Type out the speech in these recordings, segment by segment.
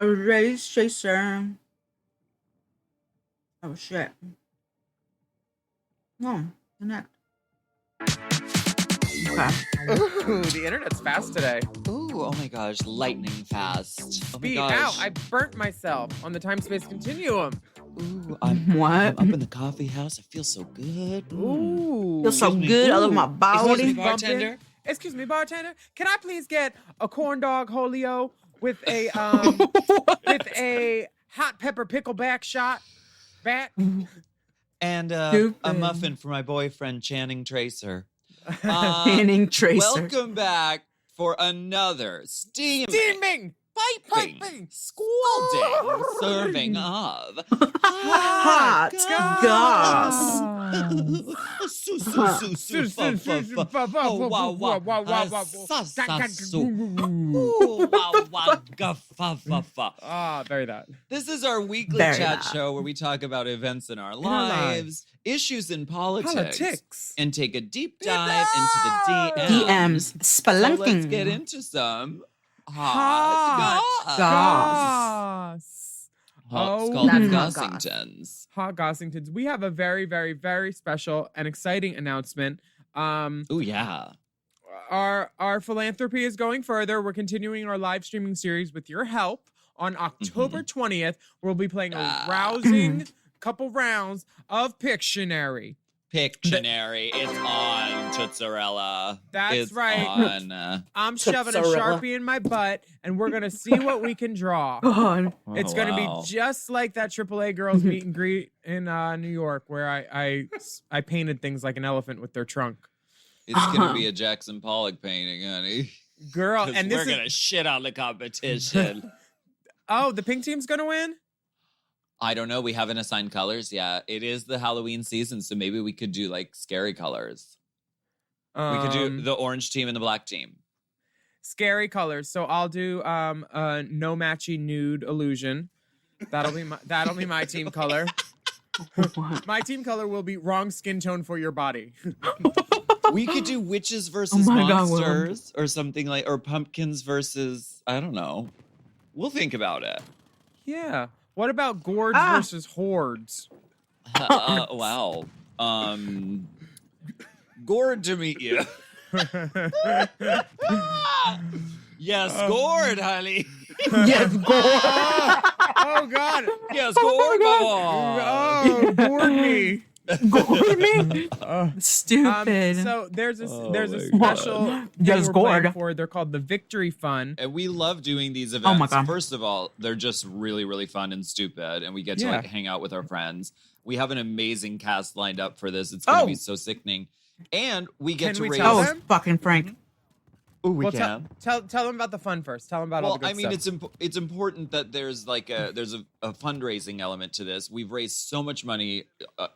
A race chaser. Oh shit. No, connect. Okay. Ooh, the internet's fast today. Ooh, oh my gosh, lightning fast. Oh my Ow, gosh. I burnt myself on the time-space continuum. Ooh, What? I'm up in the coffee house. I feel so good. Ooh. Feel so Excuse me. good. I love my Excuse me, body. bartender. Excuse me, bartender. Can I please get a corn dog Holio with a with a hot pepper pickleback shot? Back. And a Stupid. muffin for my boyfriend, Channing Tracer. Panning Tracer. Welcome back for another steaming, piping, scalding serving of Hot goss. Very that. This is our weekly Very chat that. show where we talk about events in our our lives, issues in politics, and take a deep dive into the DMs. So let's Spelunking. get into some hot goss. Goss. Hot Oh, scalding that's hot gossingtons. Hot Gossingtons. We have a very, very, very special and exciting announcement. Oh yeah. Our philanthropy is going further. We're continuing our live streaming series with your help. On October 20th, we'll be playing a rousing couple rounds of Pictionary. Pictionary. It's on, Tootsarella. That's It's right. On. I'm shoving a Tootsarella. Sharpie in my butt, and we're going to see what we can draw. God. It's going to wow. be just like that AAA girls meet and greet in New York, where I painted things like an elephant with their trunk. It's gonna be a Jackson Pollock painting, honey. Girl, 'Cause and this we're is gonna shit on the competition. oh, the pink team's gonna win. I don't know. We haven't assigned colors yet. It is the Halloween season, so maybe we could do like scary colors. We could do the orange team and the black team. Scary colors. So I'll do a no matchy nude illusion. That'll be my team color. My team color will be wrong skin tone for your body. We could do witches versus my God, Will. monsters or something like, or pumpkins versus, I don't know. We'll think about it. Yeah. What about gourds versus hordes? Wow. Gord to meet you. Yes, Gord, honey. Yes, Gord. Oh God. Yes, Gord, Oh, gourd me. Gord me? Stupid. So there's a my special thing Yes, we're playing gourd. for. They're called the Victory Fund. And we love doing these events. Oh my God. First of all, they're just really, really fun and stupid. And we get to Yeah. like hang out with our friends. We have an amazing cast lined up for this. It's going to Oh. be so sickening. And we get Can to we raise. tell Oh, them? fucking Frank. Ooh, we Well, can. tell them about the fun first. Tell them about all Well, the good I mean, stuff. it's important that there's like a fundraising element to this. We've raised so much money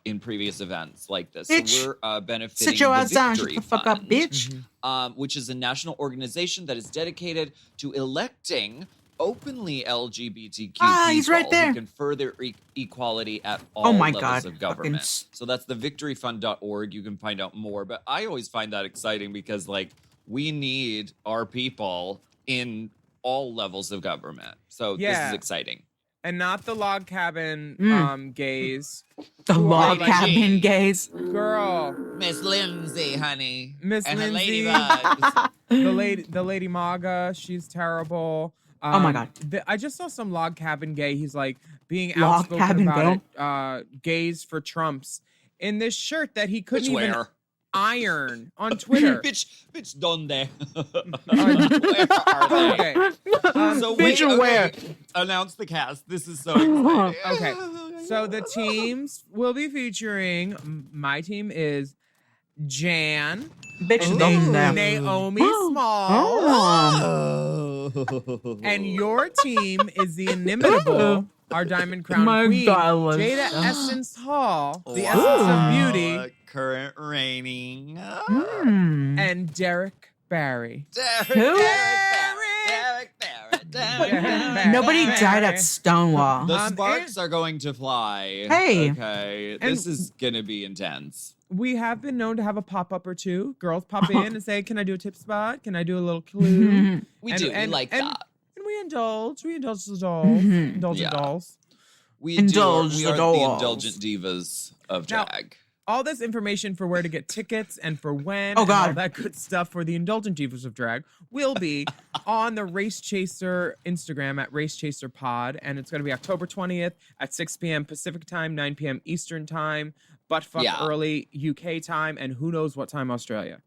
in previous events like this. Bitch. So we're benefiting Sit your the ass down. Shut Victory the fuck up, Fund, bitch. which is a national organization that is dedicated to electing openly LGBTQ He's people right there. who can further equality at all my levels God. of government. Fucking So that's the victoryfund.org. You can find out more. But I always find that exciting because like we need our people in all levels of government. So this Yeah. is exciting. And not the log cabin gays. The Who are log like- cabin gays. Girl, Miss Lindsay, honey. Miss and her Lindsay. ladybugs. the lady Maga, she's terrible. Oh my God. I just saw some log cabin gay. He's like being Log outspoken cabin about it. Gays for Trumps in this shirt that he couldn't Which even where? iron on Twitter. bitch, donde? Where are they? Okay. So Bitch, where? Announce the cast. This is so exciting. Okay. So the teams will be featuring. My team is Jan, Bitch, don't them. Naomi Small, Oh. and your team is the inimitable, our Diamond Crown My Queen, God. Jada Essence Hall, the Wow. Essence of Beauty, Current reigning. Mm. and Derek Barry. Derek, Who? Derek Barrett. Nobody died at Stonewall. The sparks are going to fly. Hey. Okay. And- This is going to be intense. We have been known to have a pop-up or two. Girls pop in and say, can I do a tip spot? Can I do a little clue? We do. We like that. And we indulge. We indulge the dolls. Indulge the Yeah. dolls. We Indulge we the are dolls. the indulgent divas of Now- drag. All this information for where to get tickets and for when Oh, and all God. that good stuff for the Indulgent Divas of Drag will be on the Race Chaser Instagram at Race Chaser Pod. And it's going to be October 20th at 6 p.m. Pacific time, 9 p.m. Eastern time, buttfuck Yeah. early UK time, and who knows what time Australia.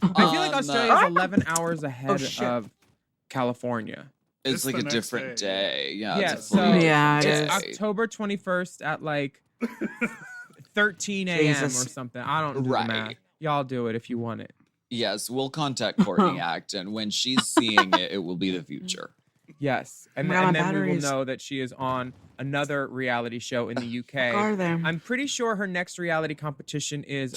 I feel like Australia is 11 hours ahead shit. of California. It's It's like the a next different day. day. Yeah. Yeah, It's a fully so- different Yeah, it day. It's October 21st at like 13 a.m. or Jesus. something. I don't do Right. the math. Y'all do it if you want it. Yes, we'll contact Courtney Act, and when she's seeing it, it will be the future. Yes. And, Oh my God, and my then we will batteries. know that she is on another reality show in the UK. Are they? I'm pretty sure her next reality competition is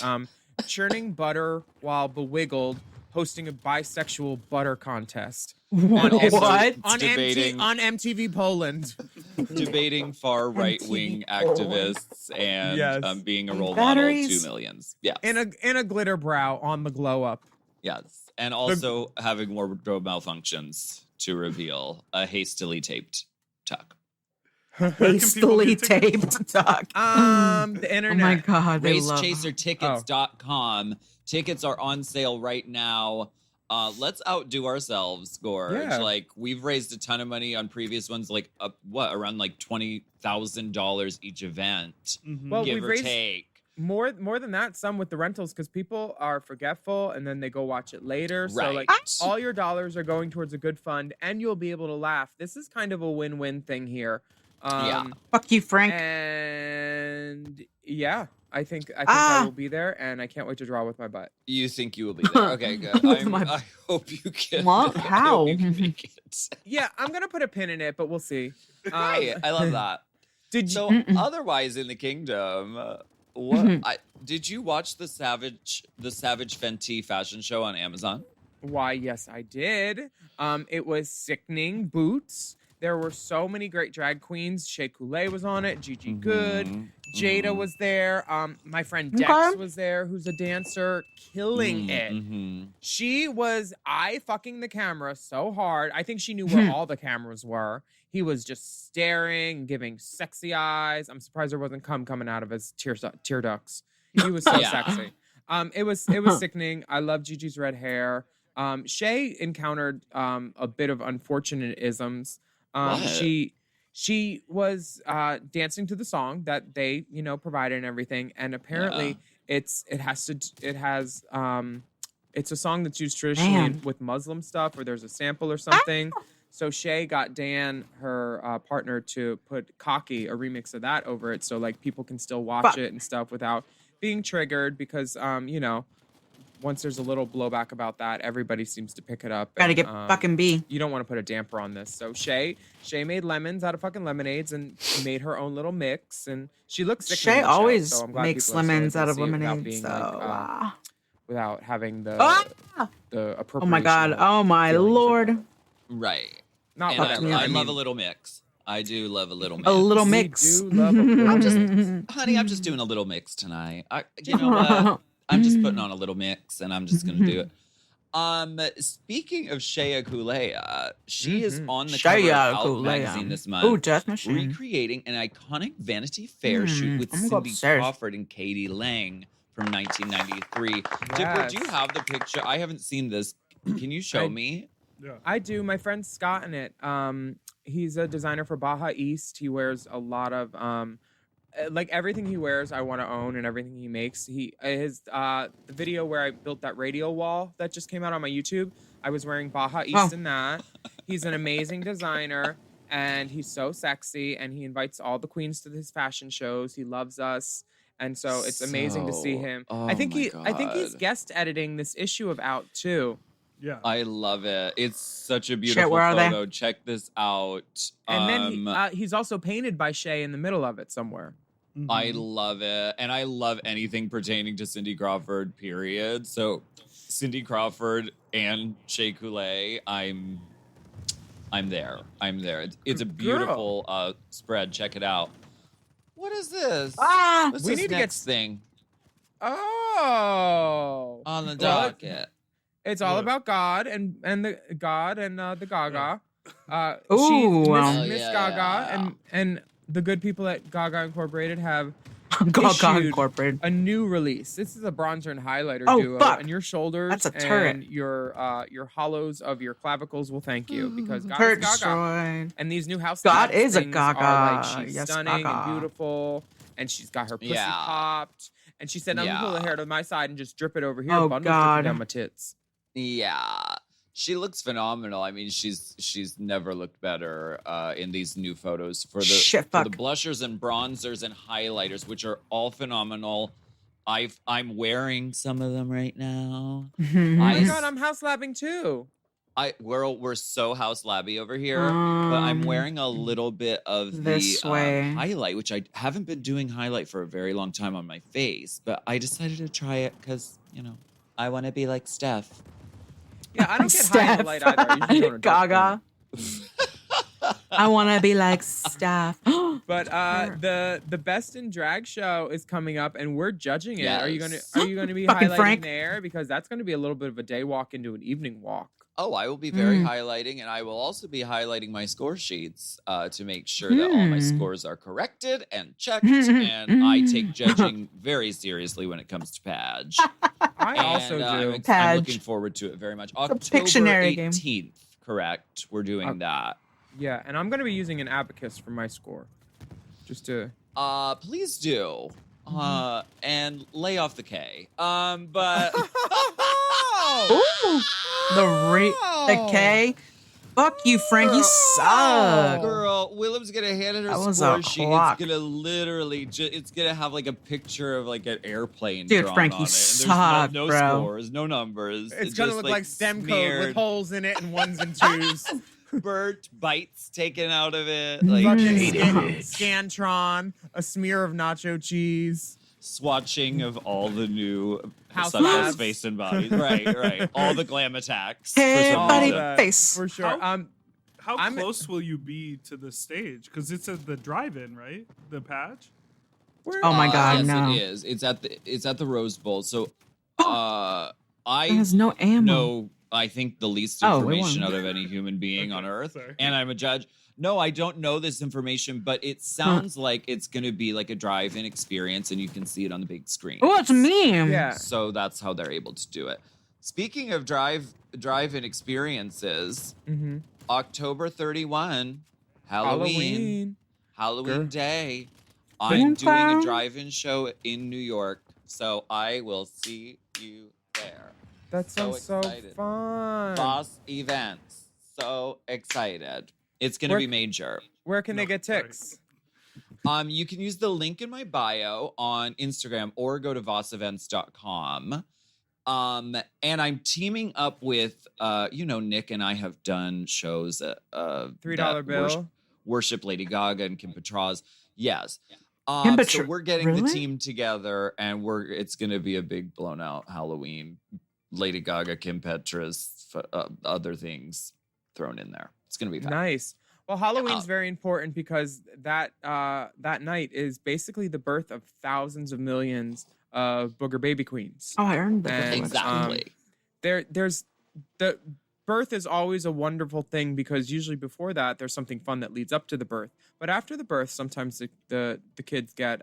churning butter while bewiggled, hosting a bisexual butter contest. What? On Debating- on MTV Poland. Debating far right wing activists and Yes. being a role Batteries. model to millions. Yes. In a glitter brow on the glow up. Yes. And also having wardrobe malfunctions to reveal a hastily taped tuck. Hastily taped duck. The Oh internet. my God. They love RaceChaserTickets.com. Tickets are on sale right now. Let's outdo ourselves, Gorge. Yeah. Like, we've raised a ton of money on previous ones, like around like $20,000 each event, Well, give we've or raised take. more than that, some with the rentals, because people are forgetful and then they go watch it later. So like Right. all your dollars are going towards a good fund and you'll be able to laugh. This is kind of a win-win thing here. Yeah. Fuck you, Frank. And yeah, I think I will be there and I can't wait to draw with my butt. You think you will be there? Okay, good. I hope you can. What? I How? hope you can make it. Yeah, I'm gonna put a pin in it, but we'll see. Right, I love that. Did you? So, otherwise in the kingdom, did you watch the Savage Fenty fashion show on Amazon? Why, yes, I did. It was sickening. Boots. There were so many great drag queens. Shea Coulee was on it. Gigi Good. Jada was there. My friend Dex Okay. was there, who's a dancer, killing it. She was eye-fucking the camera so hard. I think she knew where all the cameras were. He was just staring, giving sexy eyes. I'm surprised there wasn't cum coming out of his tear ducts. He was so Yeah. sexy. It was sickening. I love Gigi's red hair. Shay encountered a bit of unfortunate isms. What? She was dancing to the song that they, provided and everything, and apparently it's a song that's used traditionally Man. with Muslim stuff, or there's a sample or something. So Shay got Dan, her partner, to put "Cocky," a remix of that, over it, so like people can still watch Fuck. it and stuff without being triggered, because once there's a little blowback about that, everybody seems to pick it up. Gotta and, get fucking B. You don't want to put a damper on this. So Shay made lemons out of fucking lemonades and made her own little mix, and she looks sick. Shay in the show, always so I'm glad makes people are still lemons able out to of see it without lemonade. being, So, like, without having the Ah! appropriation. oh my God. of Oh my feelings of Lord. it. Right. Not And whatever. I I love a mean, little mix. I do love a little mix. A little we mix. do love a little I'm just, mix. honey, I'm just doing a little mix tonight. You know what? I'm just putting on a little mix, and I'm just gonna do it. Speaking of Shea Coulee, she is on the cover of Shea Out Coulee. magazine this month. Ooh, Death Machine. Recreating an iconic Vanity Fair shoot with I'm gonna go Cindy upstairs. Crawford and Katie Lang from 1993. Dipper, do you Yes. have the picture? I haven't seen this. Can you show I- me? Yeah. I do. My friend Scott in it. He's a designer for Baja East. He wears a lot of like everything he wears I want to own, and everything he makes. The video where I built that radio wall that just came out on my YouTube, I was wearing Baja East in that. He's an amazing designer, and he's so sexy, and he invites all the queens to his fashion shows. He loves us. And so it's amazing to see him. Oh I think my I think he's God. guest editing this issue of Out too. Yeah. I love it. It's such a beautiful where are they? photo. Check this out. And then he's also painted by Shay in the middle of it somewhere. I love it. And I love anything pertaining to Cindy Crawford, period. So Cindy Crawford and Shea Coulee, I'm I'm there. It's a Girl. beautiful spread. Check it out. What is this? Ah! What's We this need to next get- thing Oh. on the Well, docket? It's all What? about God and the Gaga. Ooh, She's Oh, Miss yeah. Gaga and the good people at Gaga Incorporated have Gaga issued Incorporated. a new release. This is a bronzer and highlighter Oh, duo, fuck. and your shoulders That's a turret. and your hollows of your clavicles will thank you because God Turret is Gaga. destroyed. And these new house God cats is a things are Gaga. like she's Yes, stunning Gaga. and beautiful, and she's got her pussy Yeah. popped. And she said, "I'm gonna pull the Yeah. hair to my side and just drip it over here, Oh, bundle God. dripping down my tits." Yeah. She looks phenomenal. I mean, she's never looked better in these new photos for the Shit, for the fuck. blushers and bronzers and highlighters, which are all phenomenal. I'm wearing some of them right now. Oh my I- God, I'm house labbing too. We're so house labby over here, but I'm wearing a little bit of the this way. highlight, which I haven't been doing highlight for a very long time on my face, but I decided to try it because I want to be like Steph. Yeah, I don't get high in the light either. I usually go to dark Gaga. I want to be like Steph. But the Best in Drag show is coming up, and we're judging it. Are you gonna be Fucking highlighting Frank. there? Because that's gonna be a little bit of a day walk into an evening walk. Oh, I will be very highlighting, and I will also be highlighting my score sheets to make sure that all my scores are corrected and checked. And I take judging very seriously when it comes to Page. I also do. I'm Page. looking forward to it very much. a October Pictionary game. 18th, correct? We're doing that. Yeah, and I'm gonna be using an abacus for my score, just to. Please do. And lay off the K. But Ooh, the K. Fuck you, Frank. You suck. girl, Willem's gonna hand in her That was score a sheet. clock. It's gonna literally, it's gonna have like a picture of like an airplane. Dude, drawn Frank, on you it. And suck, there's no bro. scores, no numbers. It's gonna just, look like STEM code smeared with holes in it and ones and twos. burnt bites taken out of it. Like Fucking Scantron, a smear of nacho cheese. swatching of all the new House suckers' labs. face and bodies. Right. All the glam attacks. Hey, for some buddy, reason. face. For sure. How I'm- close will you be to the stage? Because it's at the drive-in, right? The patch. Where- Oh my God, yes, no. it is. It's at the Rose Bowl. So It I has no ammo. know I think the least Oh, it information won. out of any human being on earth. Sorry. And I'm a judge. No, I don't know this information, but it sounds like it's gonna be like a drive-in experience and you can see it on the big screen. Oh, it's a meme. Yeah. So that's how they're able to do it. Speaking of drive-in experiences, Mm-hmm. October 31, Halloween Girl. Day. I'm doing a Boom. drive-in show in New York, so I will see you there. That So sounds so excited. fun. Boss events. So excited. It's gonna Where- be major. Where can they No, get sorry. ticks? You can use the link in my bio on Instagram or go to vossevents.com. And I'm teaming up with Nick and I have done shows $3 that bill. worship Lady Gaga and Kim Petras. Yes. Kim So Petra- we're getting the really? team together and it's gonna be a big blown out Halloween. Lady Gaga, Kim Petras, other things thrown in there. It's gonna be fun. Nice. Well, Halloween's Yeah. very important because that night is basically the birth of thousands of millions of booger baby queens. Oh, I earned the And, privilege. Exactly. There's the birth is always a wonderful thing because usually before that there's something fun that leads up to the birth. But after the birth, sometimes the kids get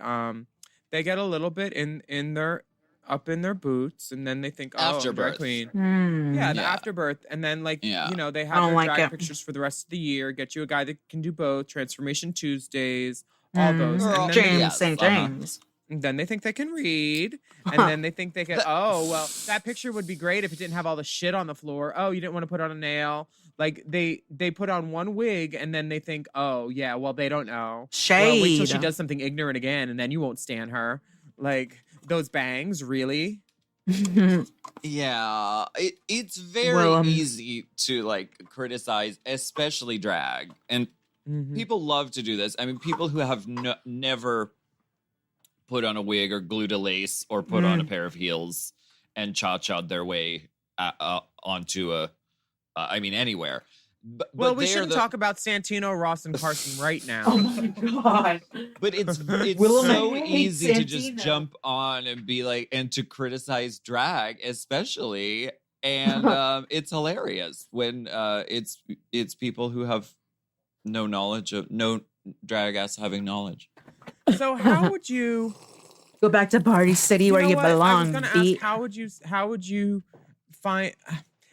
they get a little bit in their up in their boots, and then they think, oh, I'm a drag Afterbirth. queen. Hmm. Yeah, the Yeah. afterbirth, and then they I have don't their like drag it. pictures for the rest of the year. Get you a guy that can do both. Transformation Tuesdays, all those. Girl, And then, James Yes, St. uh-huh. James. then they think they can read, and then they think they can. Oh well, that picture would be great if it didn't have all the shit on the floor. Oh, you didn't want to put on a nail. Like they put on one wig, and then they think, oh yeah, well they don't know. Well, wait till she Shade. does something ignorant again, and then you won't stand her. Like those bangs, really. Yeah, it's very Well, easy to like criticize, especially drag, and Mhm. people love to do this. I mean, people who have never put on a wig or glued a lace or put on a pair of heels and cha-cha'd their way onto anywhere. But Well, we they are shouldn't the- talk about Santino, Ross, and Carson right now. Oh my god. But it's Will so I hate easy to just Santino? jump on and be like, and to criticize drag, especially, and it's hilarious when it's people who have no knowledge of no drag ass having knowledge. So how would you Go back to Party City where know you what? I was belong, gonna beat. ask how would you find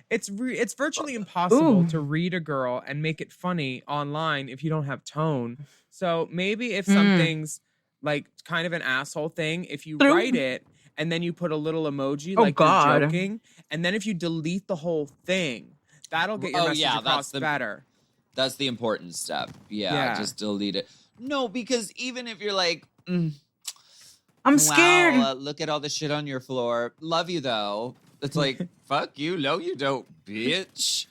it's virtually impossible Ooh. to read a girl and make it funny online if you don't have tone. So maybe if Mm. something's like kind of an asshole thing, if you True. write it and then you put a little emoji Oh, like God. you're joking, and then if you delete the whole thing, that'll get your Oh, message yeah, across that's better. That's the important step. Yeah, Yeah. just delete it. No, because even if you're like, I'm scared. wow, look at all the shit on your floor. Love you though. It's like, fuck you. No, you don't, bitch.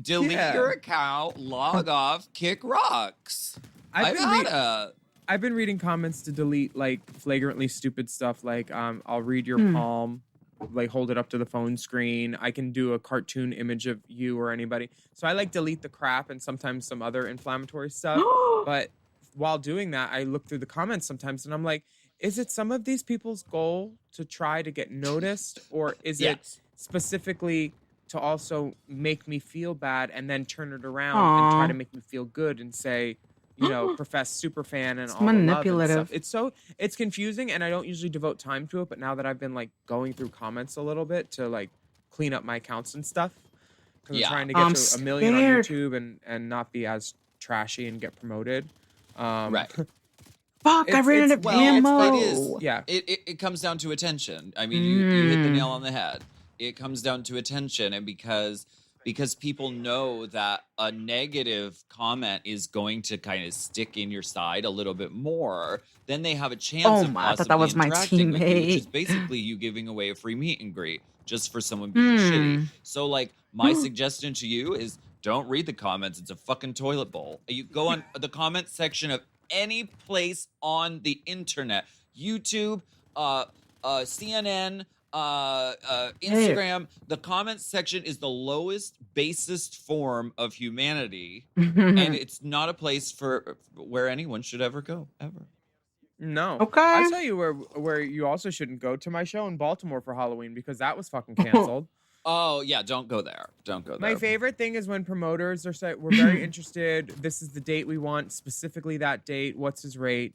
Delete Yeah. your account, log off, kick rocks. I've been reading comments to delete like flagrantly stupid stuff like I'll read your palm, like hold it up to the phone screen. I can do a cartoon image of you or anybody. So I like delete the crap and sometimes some other inflammatory stuff. But while doing that, I look through the comments sometimes and I'm like, is it some of these people's goal to try to get noticed, or is it Yes. specifically to also make me feel bad and then turn it around and try Aw. to make me feel good and say, you know, profess super fan and It's all the love and manipulative. stuff. It's confusing, and I don't usually devote time to it. But now that I've been like going through comments a little bit to like clean up my accounts and stuff, because Yeah. I'm trying to get I'm to a million on scared. YouTube and not be as trashy and get promoted. Right. Fuck, I ran out of ammo. It is. Yeah. It comes down to attention. I mean, you hit the nail on the head. It comes down to attention, and because people know that a negative comment is going to kind of stick in your side a little bit more, then they have a chance Oh of my, I possibly thought that was my interacting with you, which is teammate. basically you giving away a free meet and greet just for someone being shitty. So, like, my suggestion to you is don't read the comments. It's a fucking toilet bowl. You go on the comment section of any place on the internet, YouTube, CNN, Instagram. The comments section is the lowest, basest form of humanity, and it's not a place for where anyone should ever go, ever. No. Okay. I'll tell you where you also shouldn't go, to my show in Baltimore for Halloween, because that was fucking canceled. Oh yeah, don't go there. Don't go there. My favorite thing is when promoters are saying, we're very interested. This is the date we want, specifically that date. What's his rate?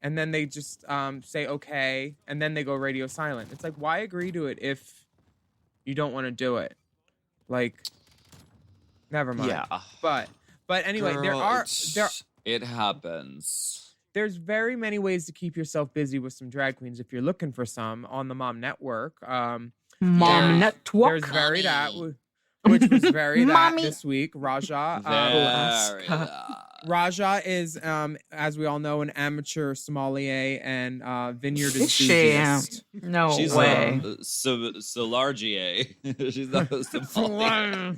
And then they just say, okay. And then they go radio silent. It's like, why agree to it if you don't want to do it? Like, never mind. Yeah. But anyway, Girl, it happens. there's very many ways to keep yourself busy with some drag queens if you're looking for some on the Mom Network. Mom Network. There's Very That, which was Very That Mommy. this week. Raja. Very Raja is, as we all know, an amateur sommelier and vineyard Is she? enthusiast. No She's way. Solargier. She's not a sommelier.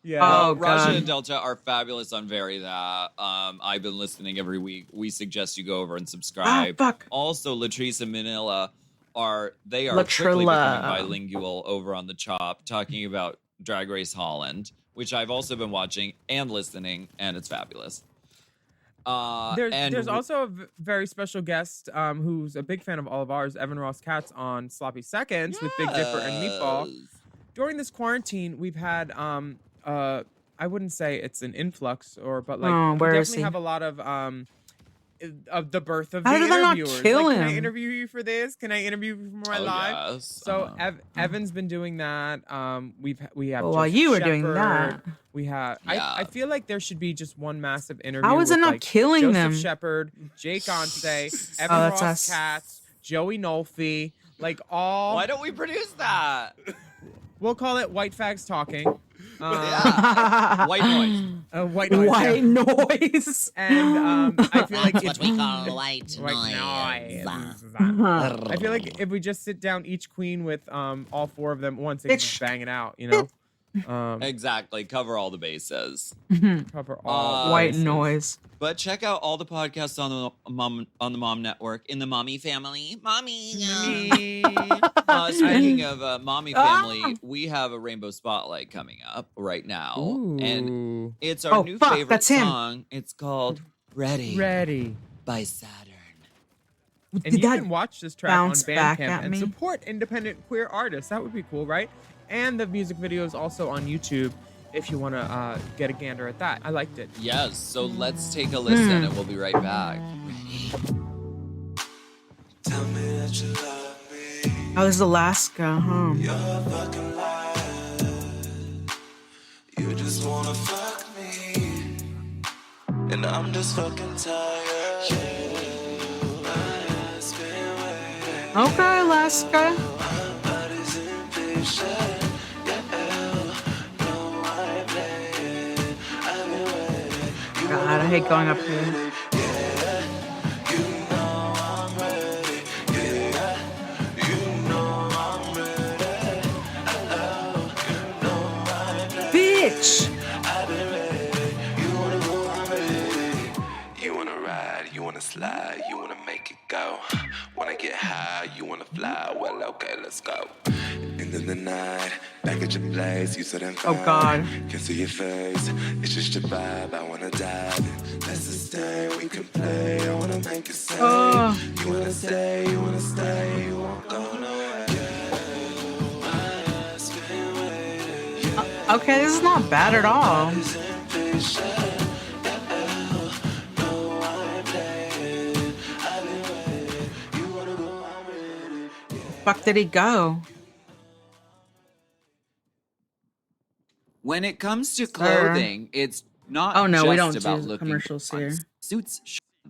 Yeah. Oh, Raja God. and Delta are fabulous on Very That. I've been listening every week. We suggest you go over and Ah, subscribe. fuck. Also, Latrice and Manila are quickly Latrilla. becoming bilingual over on the Chop, talking about Drag Race Holland, which I've also been watching and listening, and it's fabulous. There's also a very special guest who's a big fan of all of ours, Evan Ross Katz, on Sloppy Seconds with Big Dipper and Meatball. Yes. During this quarantine, we've had I wouldn't say it's an influx, but like Oh, we where is definitely he? have a lot of the birth of How the did they not interviewers. kill Like, can I him? interview you for this? Can I interview you for my Oh, live? yes. So Evan's been doing that. We have Well, while Joseph you were doing Shepard. that. We have. Yeah. I feel like there should be just one massive interview. How is it with, not like, killing Joseph them? Shepard, Jake Onse, Evan that's Ross us. Katz, Joey Nolfi, like all. Why don't we produce that? We'll call it White Fags Talking. Yeah. White noise. White noise. White yeah. noise. And I feel like That's what we call white White noise. noise. I feel like if we just sit down each queen with all four of them at once, they can just Bitch. bang it out, you know? Exactly. Cover all the bases. Cover all White bases. noise. But check out all the podcasts on the Mom Network in the Mommy family. Mommy. Speaking of Mommy family, we have a Rainbow Spotlight coming up right now. And Ooh. it's our new fuck, favorite that's him. song. It's called Ready. by Saturn. And Did you that can watch this track on bounce back Bandcamp at and me? support independent queer artists. That would be cool, right? And the music video is also on YouTube if you want to get a gander at that. I liked it. Yes, so let's take a listen and we'll be right back. Tell me that you love me. Oh, this is Alaska, huh? You're a fucking liar. You just wanna fuck me. And I'm just fucking tired. I've been waiting. Okay, Alaska. My body's impatient. No, I play it. I've been waiting. God, I hate going up here. Bitch! You wanna ride, you wanna slide, you wanna make it go. Wanna get high, you wanna fly, well okay, let's go. End of the night, back at your place, you said I'm fine. Oh, God. Can see your face, it's just your vibe, I wanna dive in. Let's sustain, we can play, I wanna make it say. You wanna stay, you wanna stay, you won't go nowhere. Okay, this is not bad at all. Fuck did he go? When it comes to clothing, it's not Oh, no, just we don't about do looking commercials good on here.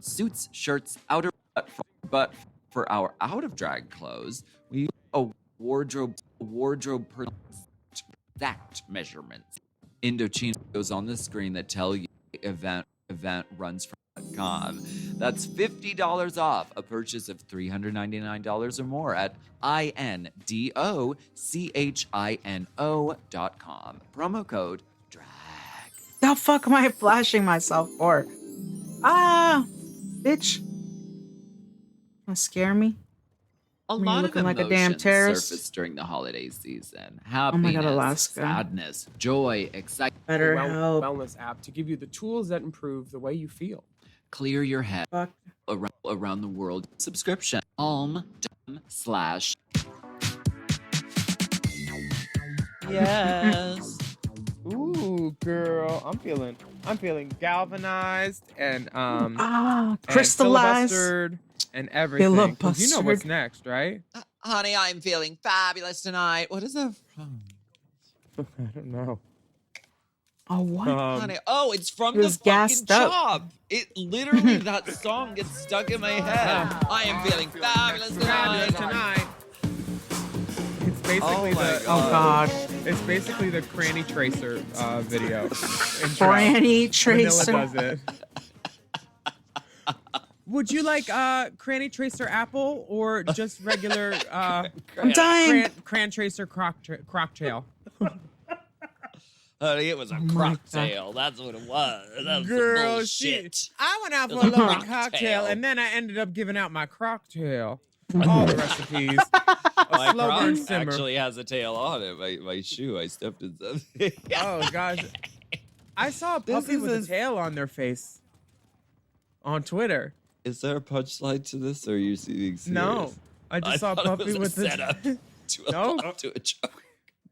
suits, shirts, outer, but for our out of drag clothes, we use a wardrobe per exact measurements. Indochino goes on the screen that tell you event runs from .com. That's $50 off a purchase of $399 or more at INDOCHINO.com. Promo code DRAG. The fuck am I flashing myself for? Ah, bitch. Wanna scare me? A Me lot of looking like a emotions damn terrorist? surface during the holiday season. Oh Happiness, my God, Alaska. sadness, joy, excitement. Better help. Wellness app to give you the tools that improve the way you feel. Clear your head Fuck. around the world. Subscription. /. Yes. Ooh, girl, I'm feeling galvanized and Crystallized. filibustered and everything. 'Cause you know what's Filibustered. next, right? Honey, I'm feeling fabulous tonight. What is that from? I don't know. Oh, what? Honey, oh, it's from He the was fucking gassed up. job. It literally, that song gets stuck in my head. I am feeling fabulous Fabulous tonight. tonight. It's basically God. It's basically the Cranny Tracer video. intro. Granny Vanilla Tracer. does it. Would you like Cranny Tracer Apple or just regular I'm dying. Cran Tracer Crocktail? Honey, it was a my cocktail. That's what it was. That was Girl, bullshit. I went out for It a was a lovely cocktail. cocktail, and then I ended up giving out my crocktail. All the recipes. My A slow burn Croc simmer. actually has a tail on it. My shoe, I stepped in something. Oh, gosh. I saw a This puppy is with a- a tail on their face on Twitter. Is there a punchline to this, or are you being serious? No, I just saw a thought it puppy was with a setup a to a, No. to a joke.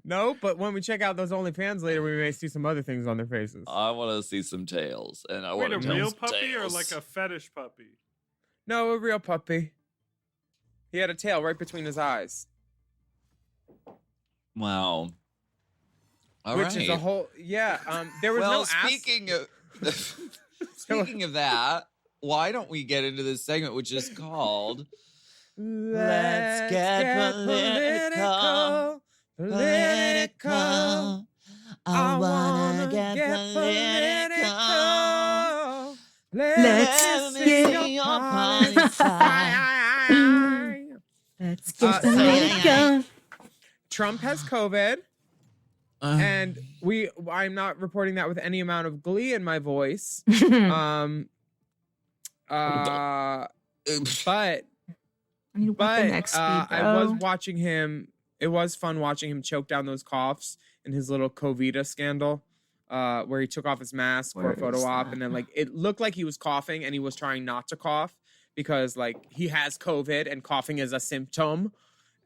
No, but when we check out those OnlyFans later, we may see some other things on their faces. I want to see some tails, and I Wait, want a to real puppy or like a fetish puppy? No, a real puppy. He had a tail right between his eyes, Wow. All which is a right. whole There was Well, no ass. speaking of that, why don't we get into this segment, which is called Let's get political. Political. I wanna get political. Let's see get your politics. Let's get so- political. Trump has COVID. And I'm not reporting that with any amount of glee in my voice. But I need weapon XP, I was bro. watching him. It was fun watching him choke down those coughs in his little Covida scandal, where he took off his mask for a Where photo is op, that? and then like it looked like he was coughing, and he was trying not to cough because like he has COVID and coughing is a symptom,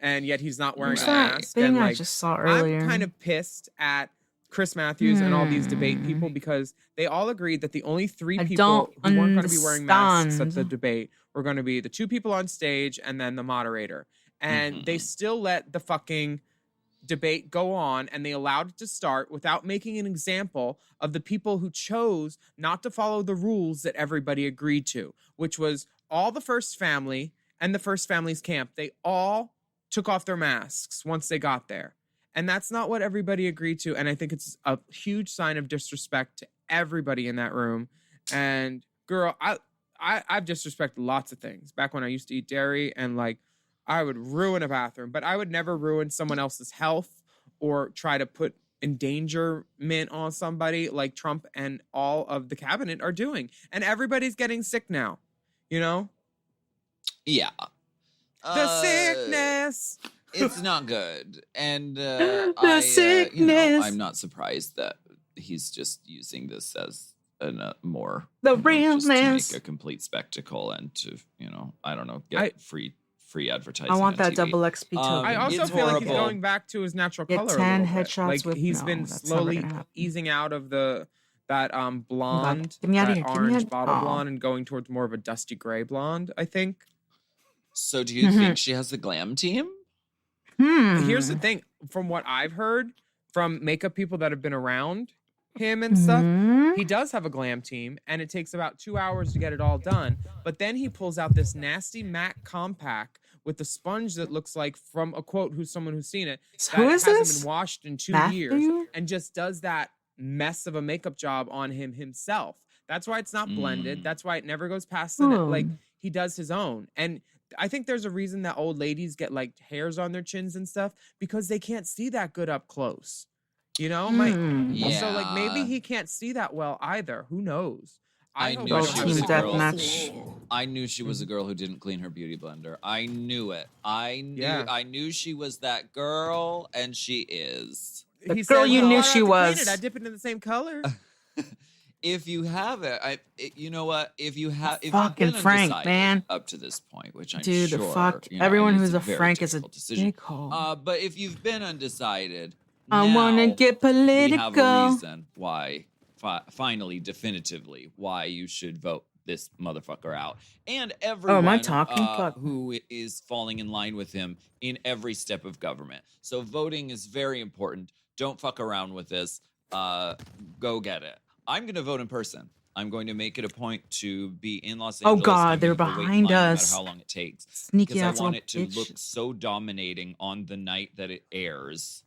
and yet he's not wearing Who's a that mask. thing And I like just saw earlier? I'm kind of pissed at Chris Matthews and all these debate people because they all agreed that the only three I people don't who weren't going to be wearing masks at the understand. debate were going to be the two people on stage and then the moderator. And they still let the fucking debate go on, and they allowed it to start without making an example of the people who chose not to follow the rules that everybody agreed to, which was all the first family and the first family's camp. They all took off their masks once they got there. And that's not what everybody agreed to. And I think it's a huge sign of disrespect to everybody in that room. And girl, I've disrespected lots of things back when I used to eat dairy, and like I would ruin a bathroom, but I would never ruin someone else's health or try to put endangerment on somebody like Trump and all of the cabinet are doing. And everybody's getting sick now, you know? Yeah. The sickness. It's not good. And The sickness. I'm not surprised that he's just using this as a more The just to realness. make a complete spectacle and to, I don't know, get free advertising. I want on that TV. double XP token. I also It's feel like he's horrible. going back to his natural Get color. 10 a little bit. headshots Like with he's no, been that's never slowly gonna happen. easing out of that blonde, Get me out of that here. Get me orange out. bottle Aw. blonde, and going towards more of a dusty gray blonde, I think. So do you think she has a glam team? Here's the thing, from what I've heard from makeup people that have been around him and stuff, he does have a glam team, and it takes about 2 hours to get it all done. But then he pulls out this nasty MAC compact with the sponge that looks like, from a quote someone who's seen it, that Who is hasn't this? been washed in 2 Matthew? years, and just does that mess of a makeup job on himself. That's why it's not blended. That's why it never goes past the like he does his own. And I think there's a reason that old ladies get like hairs on their chins and stuff, because they can't see that good up close. You know, so like maybe he can't see that well either. Who knows? I hope knew I she don't was have a to girl. Deathmatch. I knew she was a girl who didn't clean her beauty blender. I knew it. I knew she was that girl, and she is. The He girl said, you "Well, knew I don't she have to clean was." it. I dip it in the same color." If you have it, you know what? If you've Fucking been Frank, undecided man. up to this point, which I'm Dude, sure, the fuck. you know, Everyone it who's a very Frank is a difficult decision. dickhole. But if you've been undecided, I wanna now get we have political. a reason why, finally, definitively, why you should vote this motherfucker out. And everyone am I talking? Fuck. who is falling in line with him in every step of government. So voting is very important. Don't fuck around with this. Go get it. I'm going to vote in person. I'm going to make it a point to be in Los Angeles. God, I'm they're gonna go wait in behind line us. No matter how long it takes. Sneaky Because ass I want little it to bitch. look so dominating on the night that it airs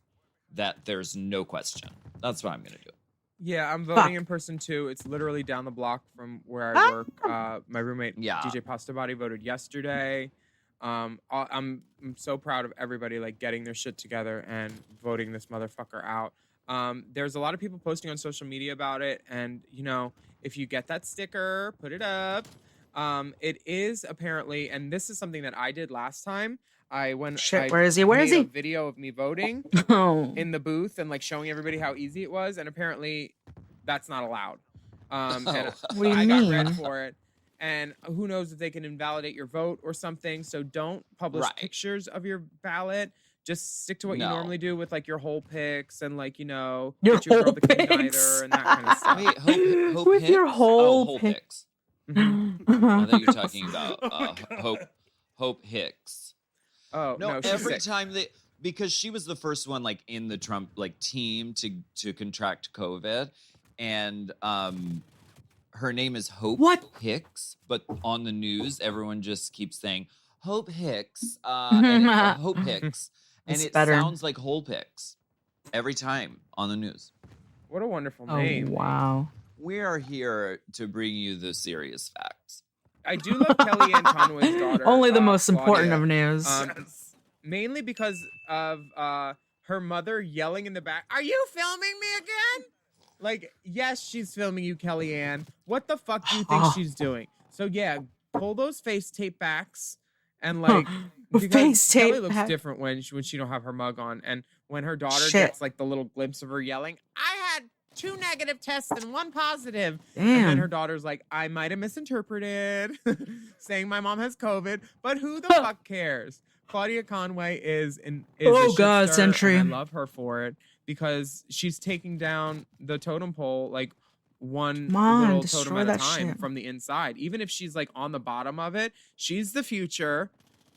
that there's no question. That's what I'm going to do. Yeah, I'm voting Fuck. in person too. It's literally down the block from where I work. My roommate, Yeah. DJ Pasta Body, voted yesterday. I'm so proud of everybody like getting their shit together and voting this motherfucker out. There's a lot of people posting on social media about it, and you know, if you get that sticker, put it up. It is apparently, and this is something that I did last time. Shit, where is he? Where is made he? a video of me voting Oh. in the booth and like showing everybody how easy it was, and apparently that's not allowed. And What do you I got mean? red for it, and who knows if they can invalidate your vote or something. So don't publish Right. pictures of your ballot. Just stick to what you No. normally do with like your whole pics and like, you know, Your get your girl whole the pics. Uniter and that kind of stuff. Wait, Hope With your Hicks? whole Hope pic- Hicks. Mhm. I thought you were talking about Hope Hicks. Oh No, she's every sick. time because she was the first one like in the Trump like team to contract COVID, and her name is Hope What? Hicks, but on the news everyone just keeps saying Hope Hicks, and Hope Hicks, and It's it better. sounds like Whole Picks every time on the news. What a wonderful Oh, name. wow. We are here to bring you the serious facts. I do love Kellyanne Conway's daughter. Only the most important Claudia. of news. Mainly because of her mother yelling in the back, "Are you filming me again?" Like, yes, she's filming you, Kellyanne. What the fuck do you think she's doing? So yeah, pull those face tape backs and like because Face tape Kelly looks back. different when she don't have her mug on, and when her daughter Shit. gets like the little glimpse of her yelling, "I had 2 negative tests and 1 positive." Damn. And then her daughter's like, "I might have misinterpreted," saying my mom has COVID, but who the fuck cares? Claudia Conway is a God, shitstar, Sentry. and I love her for it because she's taking down the totem pole like one Come on, little destroy totem at a that time shit. from the inside. Even if she's like on the bottom of it, she's the future.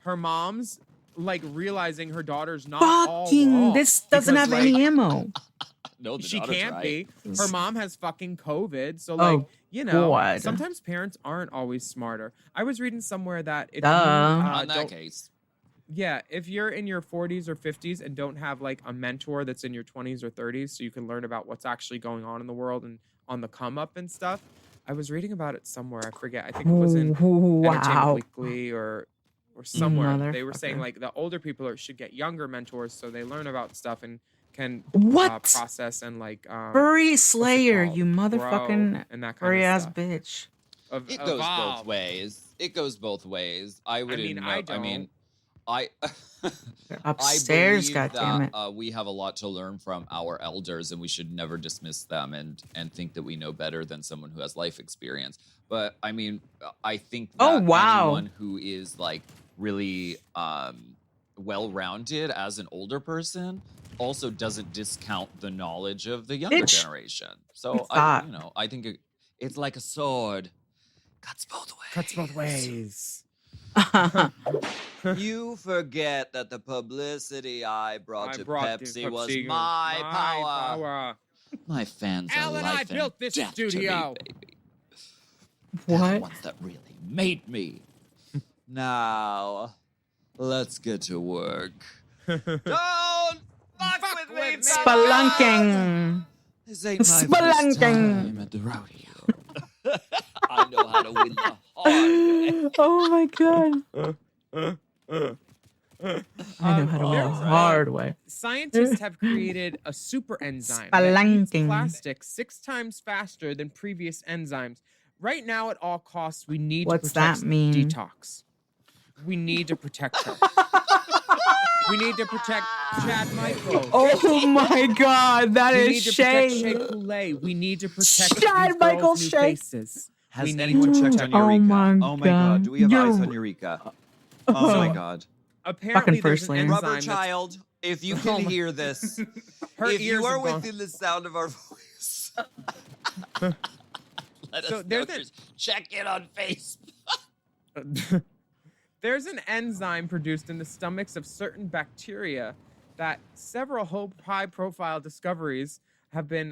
Her mom's like realizing her daughter's not all Fucking, wrong this doesn't because, have like, any ammo. No, the she daughter's can't right. be. Her mom has fucking COVID. So, like, Oh, you know, God. sometimes parents aren't always smarter. I was reading somewhere that if Duh. you On that don't, case. yeah, if you're in your 40s or 50s and don't have like a mentor that's in your 20s or 30s, so you can learn about what's actually going on in the world and on the come up and stuff. I was reading about it somewhere. I forget. I think it was in Entertainment Wow. Weekly or somewhere. They were saying Motherfucker. like the older people should get younger mentors so they learn about stuff and can What? process and like Furry what's it Slayer, called? you Grow motherfucking and that kind furry of ass stuff. bitch. It goes Evolve. both ways. It goes both ways. I would. mean, I don't. I. They're upstairs, I believe goddammit. that we have a lot to learn from our elders, and we should never dismiss them and think that we know better than someone who has life experience. But I mean, I think that Oh, wow. anyone who is like really well-rounded as an older person also doesn't discount the knowledge of the younger Bitch. generation. So Stop. I think it's like a sword, cuts both ways. Cuts both ways. You forget that the publicity I brought to Pepsi was my power. My fans are Alan, I life built and this death studio. to me, baby. They're the What? ones that really made me. Now, let's get to work. Don't fuck with me, baby. Spelunking. This ain't my first Spelunking. time at the rodeo. I know how to win the hard way. Oh my god. I know how to win a hard way. Scientists have created a super enzyme that eats Spelunking. plastic 6 times faster than previous enzymes. Right now, at all costs, we need What's to protect that mean? Detox. We need to protect her. We need to protect Chad Michaels. Oh my god, that We is need to protect Shea Shay. Coulee. We need to protect Chad these Michaels girls' new Shea. faces. Has We need anyone to checked protect on Oh Eureka? my Oh my god, do we have eyes God. on Eureka? Oh my god. Apparently, there's First an Lady. enzyme Rubber that's- child, if you Oh can my- hear this, Her if ears you are have gone- within the sound of our voice, let us So know. there's a- Just check in on Facebook. There's an enzyme produced in the stomachs of certain bacteria that several high-profile discoveries have been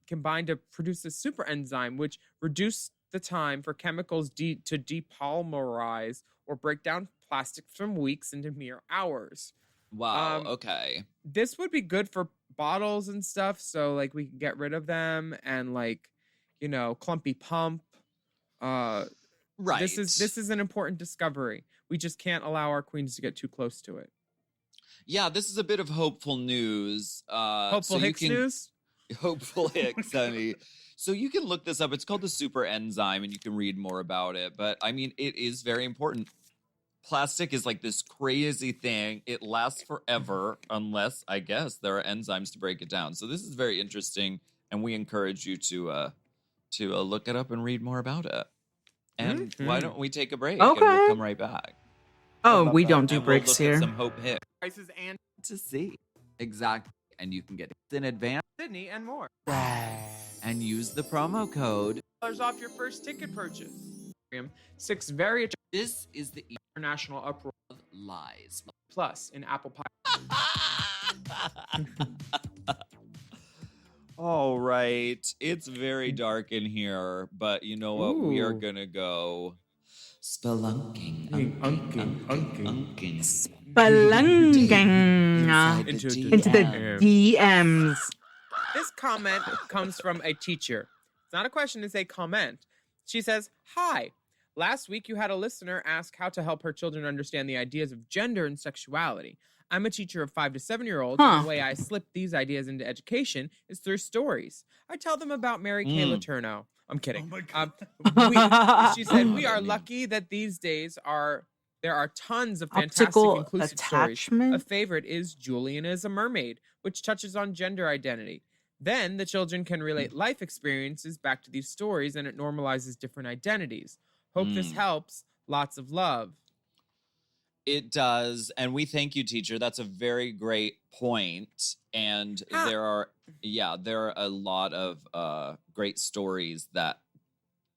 combined to produce a super enzyme, which reduce the time for chemicals to depolymerize or break down plastics from weeks into mere hours. Wow, okay. This would be good for bottles and stuff, so like we can get rid of them and like, you know, clumpy pump. Right. This is an important discovery. We just can't allow our queens to get too close to it. Yeah, this is a bit of hopeful news. Hopeful so you Hicks can- news? Hopeful Hicks, honey. So you can look this up. It's called the super enzyme, and you can read more about it. But I mean, it is very important. Plastic is like this crazy thing. It lasts forever unless, I guess, there are enzymes to break it down. So this is very interesting, and we encourage you to look it up and read more about it. And why don't we take a break? And Okay. we'll come right back. Oh, we don't do And breaks we'll look here. at some Hope Hicks Prices and to see. Exactly. And you can get it in advance Sydney and more. and use the promo code. $1 off your first ticket purchase. 6 very attractive This is the international uproar lies. plus in apple pie. All right. It's very dark in here, but you know what? We are Ooh. gonna go spelunking. Unking. Spelunking Into into the DMs. This comment comes from a teacher. It's not a question, it's a comment. She says, "Hi. Last week you had a listener ask how to help her children understand the ideas of gender and sexuality. I'm a teacher of 5 to 7-year-olds, and the way I slip these ideas into education is through stories. I tell them about Mary Kay Letourneau. I'm kidding. Oh my God. She said, we are lucky that these days there are tons of fantastic Optical inclusive attachment? stories. A favorite is Julian is a Mermaid, which touches on gender identity. Then the children can relate life experiences back to these stories, and it normalizes different identities. Hope this helps. Lots of love. It does. And we thank you, teacher. That's a very great point. And there are a lot of great stories that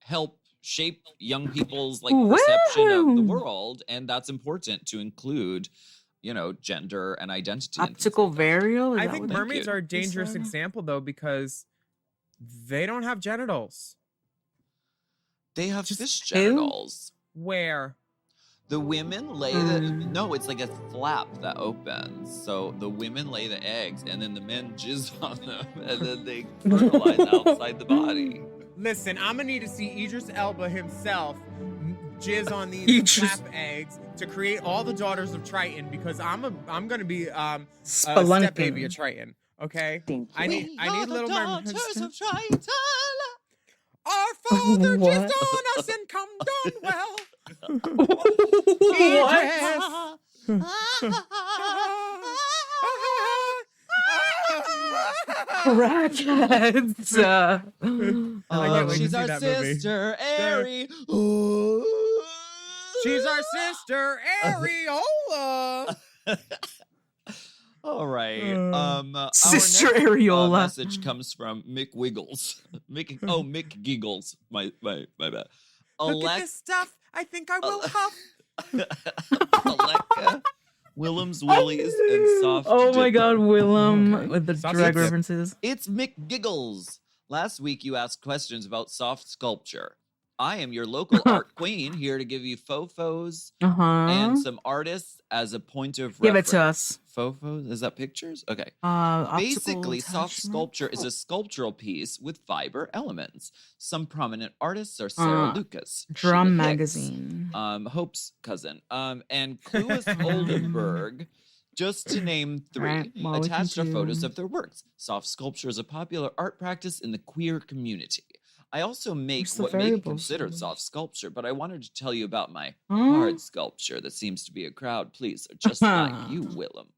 help shape young people's perception of the world. And that's important to include, gender and identity. Optical variable? I think mermaids are a dangerous example, though, because they don't have genitals. They have fish genitals. Where? The women lay no, it's like a flap that opens. So the women lay the eggs and then the men jizz on them and then they fertilize outside the body. Listen, I'm gonna need to see Idris Elba himself jizz on these flap eggs to create all the daughters of Triton, because I'm gonna be a step baby of Triton. Okay? I need little mermaids. Of Triton. Our father jizzed on us and come done well. Crackheads. She's our sister, Ari. She's our sister, Areola. All right. Sister our next, Areola. Message comes from Mick Wiggles. Mick Giggles. My bad. Look at this stuff. I think I will huff. Aleka, Willem's Willies, and Soft Oh my Dipper. God, Willem with the Soft drag Dipper. references. It's Mick Giggles. Last week you asked questions about soft sculpture. I am your local art queen, here to give you fofos and some artists as a point of reference. Give it to us. Fofos? Is that pictures? Okay. Optical Basically, soft attachment? sculpture is a sculptural piece with fiber elements. Some prominent artists are Sarah Lucas, Drum Sheila Magazine. Hicks, Hope's cousin, and Cluas Oldenburg, just to name three. Right, well, we can Attached are photos do- of their works. Soft sculpture is a popular art practice in the queer community. I also make What's the what may be variables? considered soft sculpture, but I wanted to tell you about my Huh? hard sculpture that seems to be a crowd pleaser, just like you, Willem.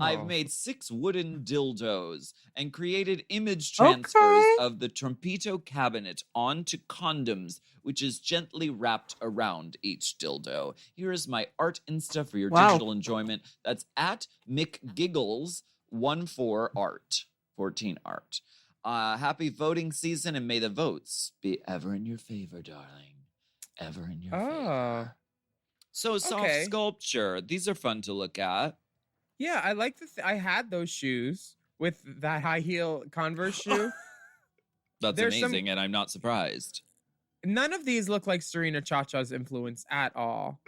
I've made 6 wooden dildos and created image transfers of the Trumpito cabinet onto condoms, which is gently wrapped around each dildo. Here is my art Insta for your digital enjoyment. That's at MickGiggles14art. 14art. Happy voting season, and may the votes be ever in your favor, darling. Ever in your favor. So soft sculpture. These are fun to look at. Yeah, I like I had those shoes with that high heel Converse shoe. That's amazing, and I'm not surprised. None of these look like Serena Chacha's influence at all.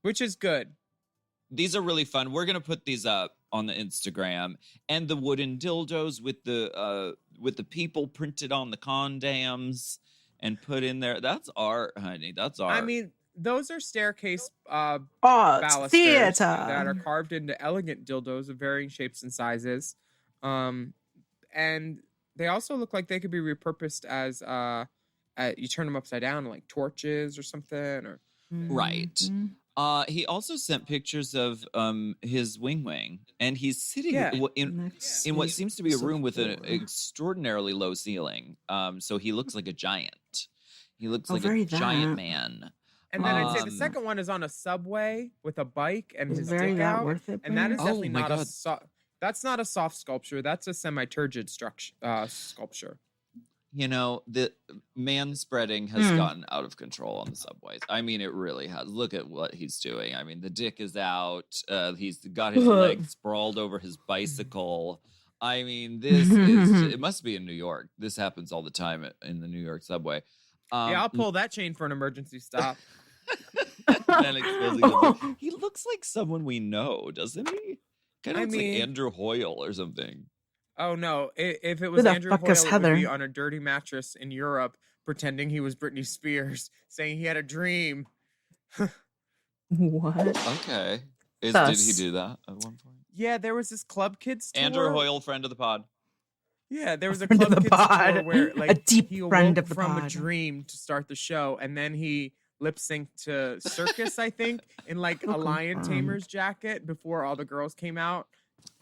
Which is good. These are really fun. We're gonna put these up on the Instagram, and the wooden dildos with the people printed on the condoms and put in there. That's art, honey. That's art. I mean, those are staircase Art balusters theater that are carved into elegant dildos of varying shapes and sizes. And they also look like they could be repurposed as you turn them upside down, like torches or something. Or right. He also sent pictures of his wing, and he's sitting in what seems to be a room with an extraordinarily low ceiling. So he looks like a giant. He looks like a giant man. And then I'd say the second one is on a subway with a bike and his very dick that out. worth it, And that is Brandon? definitely not a that's not a soft sculpture. That's a semi-turgid sculpture. You know, the man spreading has gotten out of control on the subways. I mean, it really has. Look at what he's doing. I mean, the dick is out. He's got his legs sprawled over his bicycle. I mean, it must be in New York. This happens all the time in the New York subway. Yeah, I'll pull that chain for an emergency stop. He looks like someone we know, doesn't he? Kind of looks like Andrew Hoyle or something. Oh no! If it was Andrew Hoyle, it would be on a dirty mattress in Europe, pretending he was Britney Spears, saying he had a dream. What? Okay. Did he Thus. do that at one point? Yeah, there was this Club Kids tour. Andrew Hoyle, friend of the pod. Yeah, there was a Friend of Club the Kids tour pod. where A like deep he friend awoke of the from a pod. dream to start the show, and then he lip synced to Circus, I think, in like a I'll lion confirm. tamer's jacket before all the girls came out.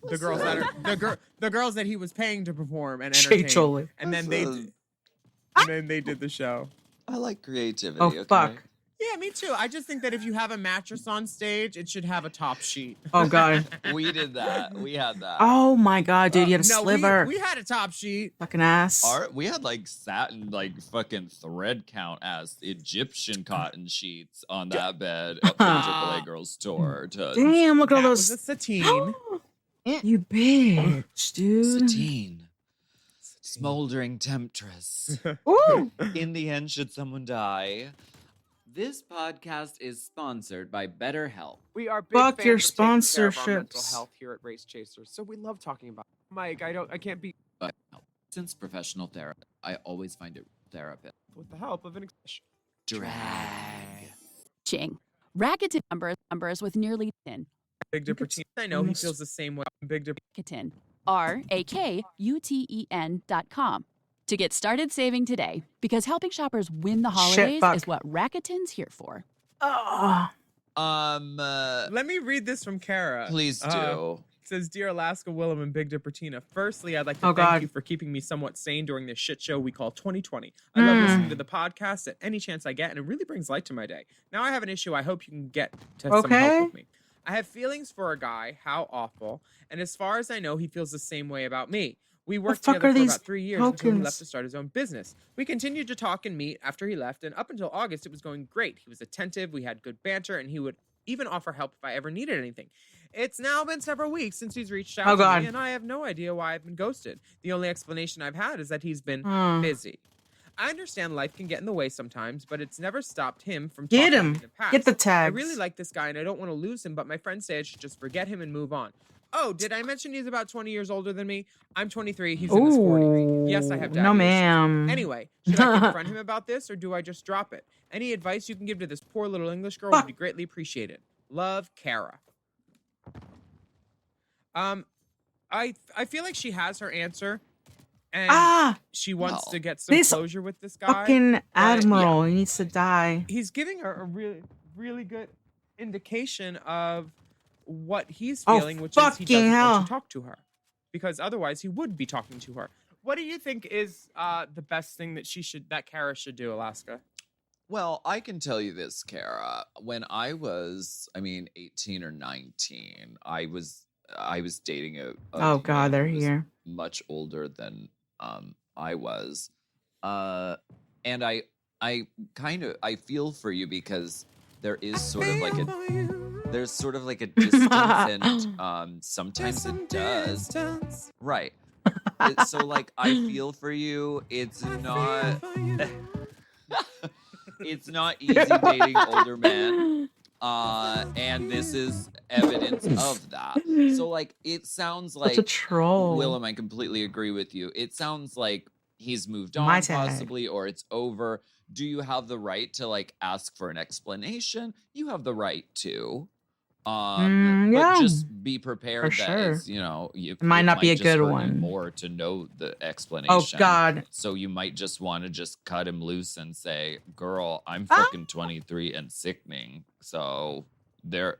The What's girls that that? are the girls that he was paying to perform and Shay entertain, Choli. and then they did the show. I like creativity. Oh, okay? fuck. Yeah, me too. I just think that if you have a mattress on stage, it should have a top sheet. Oh, God. We did that. We had that. Oh, my God, dude. You had a no, sliver. We had a top sheet. Fucking ass. We had like satin, like fucking thread count as Egyptian cotton sheets on that bed at the AAA Girls Tour. Damn, look at all That was those. a satine. You bitch, dude. Satine. Smoldering temptress. Ooh. In the end, should someone die? This podcast is sponsored by BetterHelp. We are big Fuck fans your of taking care of our mental sponsorships. health here at Race Chasers, so we love talking about it. Mike, I can't be But since professional therapist, I always find it therapist. with the help of an expression. Drag. Ching. Racketing numbers with nearly 10. Big Dipper Teen. I know he feels the same way. Big Dipper. Rakuten. RAKUTEN.com. To get started saving today, because helping shoppers win the holidays fuck. is what Rakuten's here for. Oh. Let me read this from Kara. Please do. It says, Dear Alaska, Willem, and Big Dipper Tina, firstly, I'd like to Oh, thank God. you for keeping me somewhat sane during this shit show we call 2020. I love listening to the podcast at any chance I get, and it really brings light to my day. Now I have an issue I hope you can get to some Okay. help with me. I have feelings for a guy, how awful, and as far as I know, he feels the same way about me. We worked fuck together are for these about 3 years until he tokens? left to start his own business. We continued to talk and meet after he left, and up until August, it was going great. He was attentive, we had good banter, and he would even offer help if I ever needed anything. It's now been several weeks since he's reached out Oh, to God. me, and I have no idea why I've been ghosted. The only explanation I've had is that he's been Hmm. busy. I understand life can get in the way sometimes, but it's never stopped him from Get talking to him. me in the past. Get the I tags. really like this guy, and I don't want to lose him, but my friends say I should just forget him and move on. Oh, did I mention he's about 20 years older than me? I'm 23, he's in his 40s. Yes, I have daddy No, issues. ma'am. Anyway, should I confront him about this, or do I just drop it? Any advice you can give to this poor little English girl would be greatly appreciated. Love, Kara. I feel like she has her answer, and she wants well, to get some this closure with this guy. Fucking admiral. He needs to die. He's giving her a really, really good indication of what he's Oh, feeling, which is he fucking doesn't hell. want to talk to her, because otherwise he would be talking to her. What do you think is the best thing that Kara should do, Alaska? Well, I can tell you this, Kara. When I was, 18 or 19, I was dating a Oh, dude God, they're who was here. much older than I was, and I feel for you because there is sort of like a distance, and sometimes it does. Right. So like I feel for you. It's not it's not easy dating older men. And this is evidence of that. So like it sounds Such like a troll. Willem, I completely agree with you. It sounds like he's moved on My tag. possibly, or it's over. Do you have the right to like ask for an explanation? You have the right to. yeah. But just be prepared For that sure. it's, it might not be a just good hurt you one. more to know the explanation. Oh, God. So you might just want to just cut him loose and say, "Girl, I'm Ah. fucking 23 and sickening." So there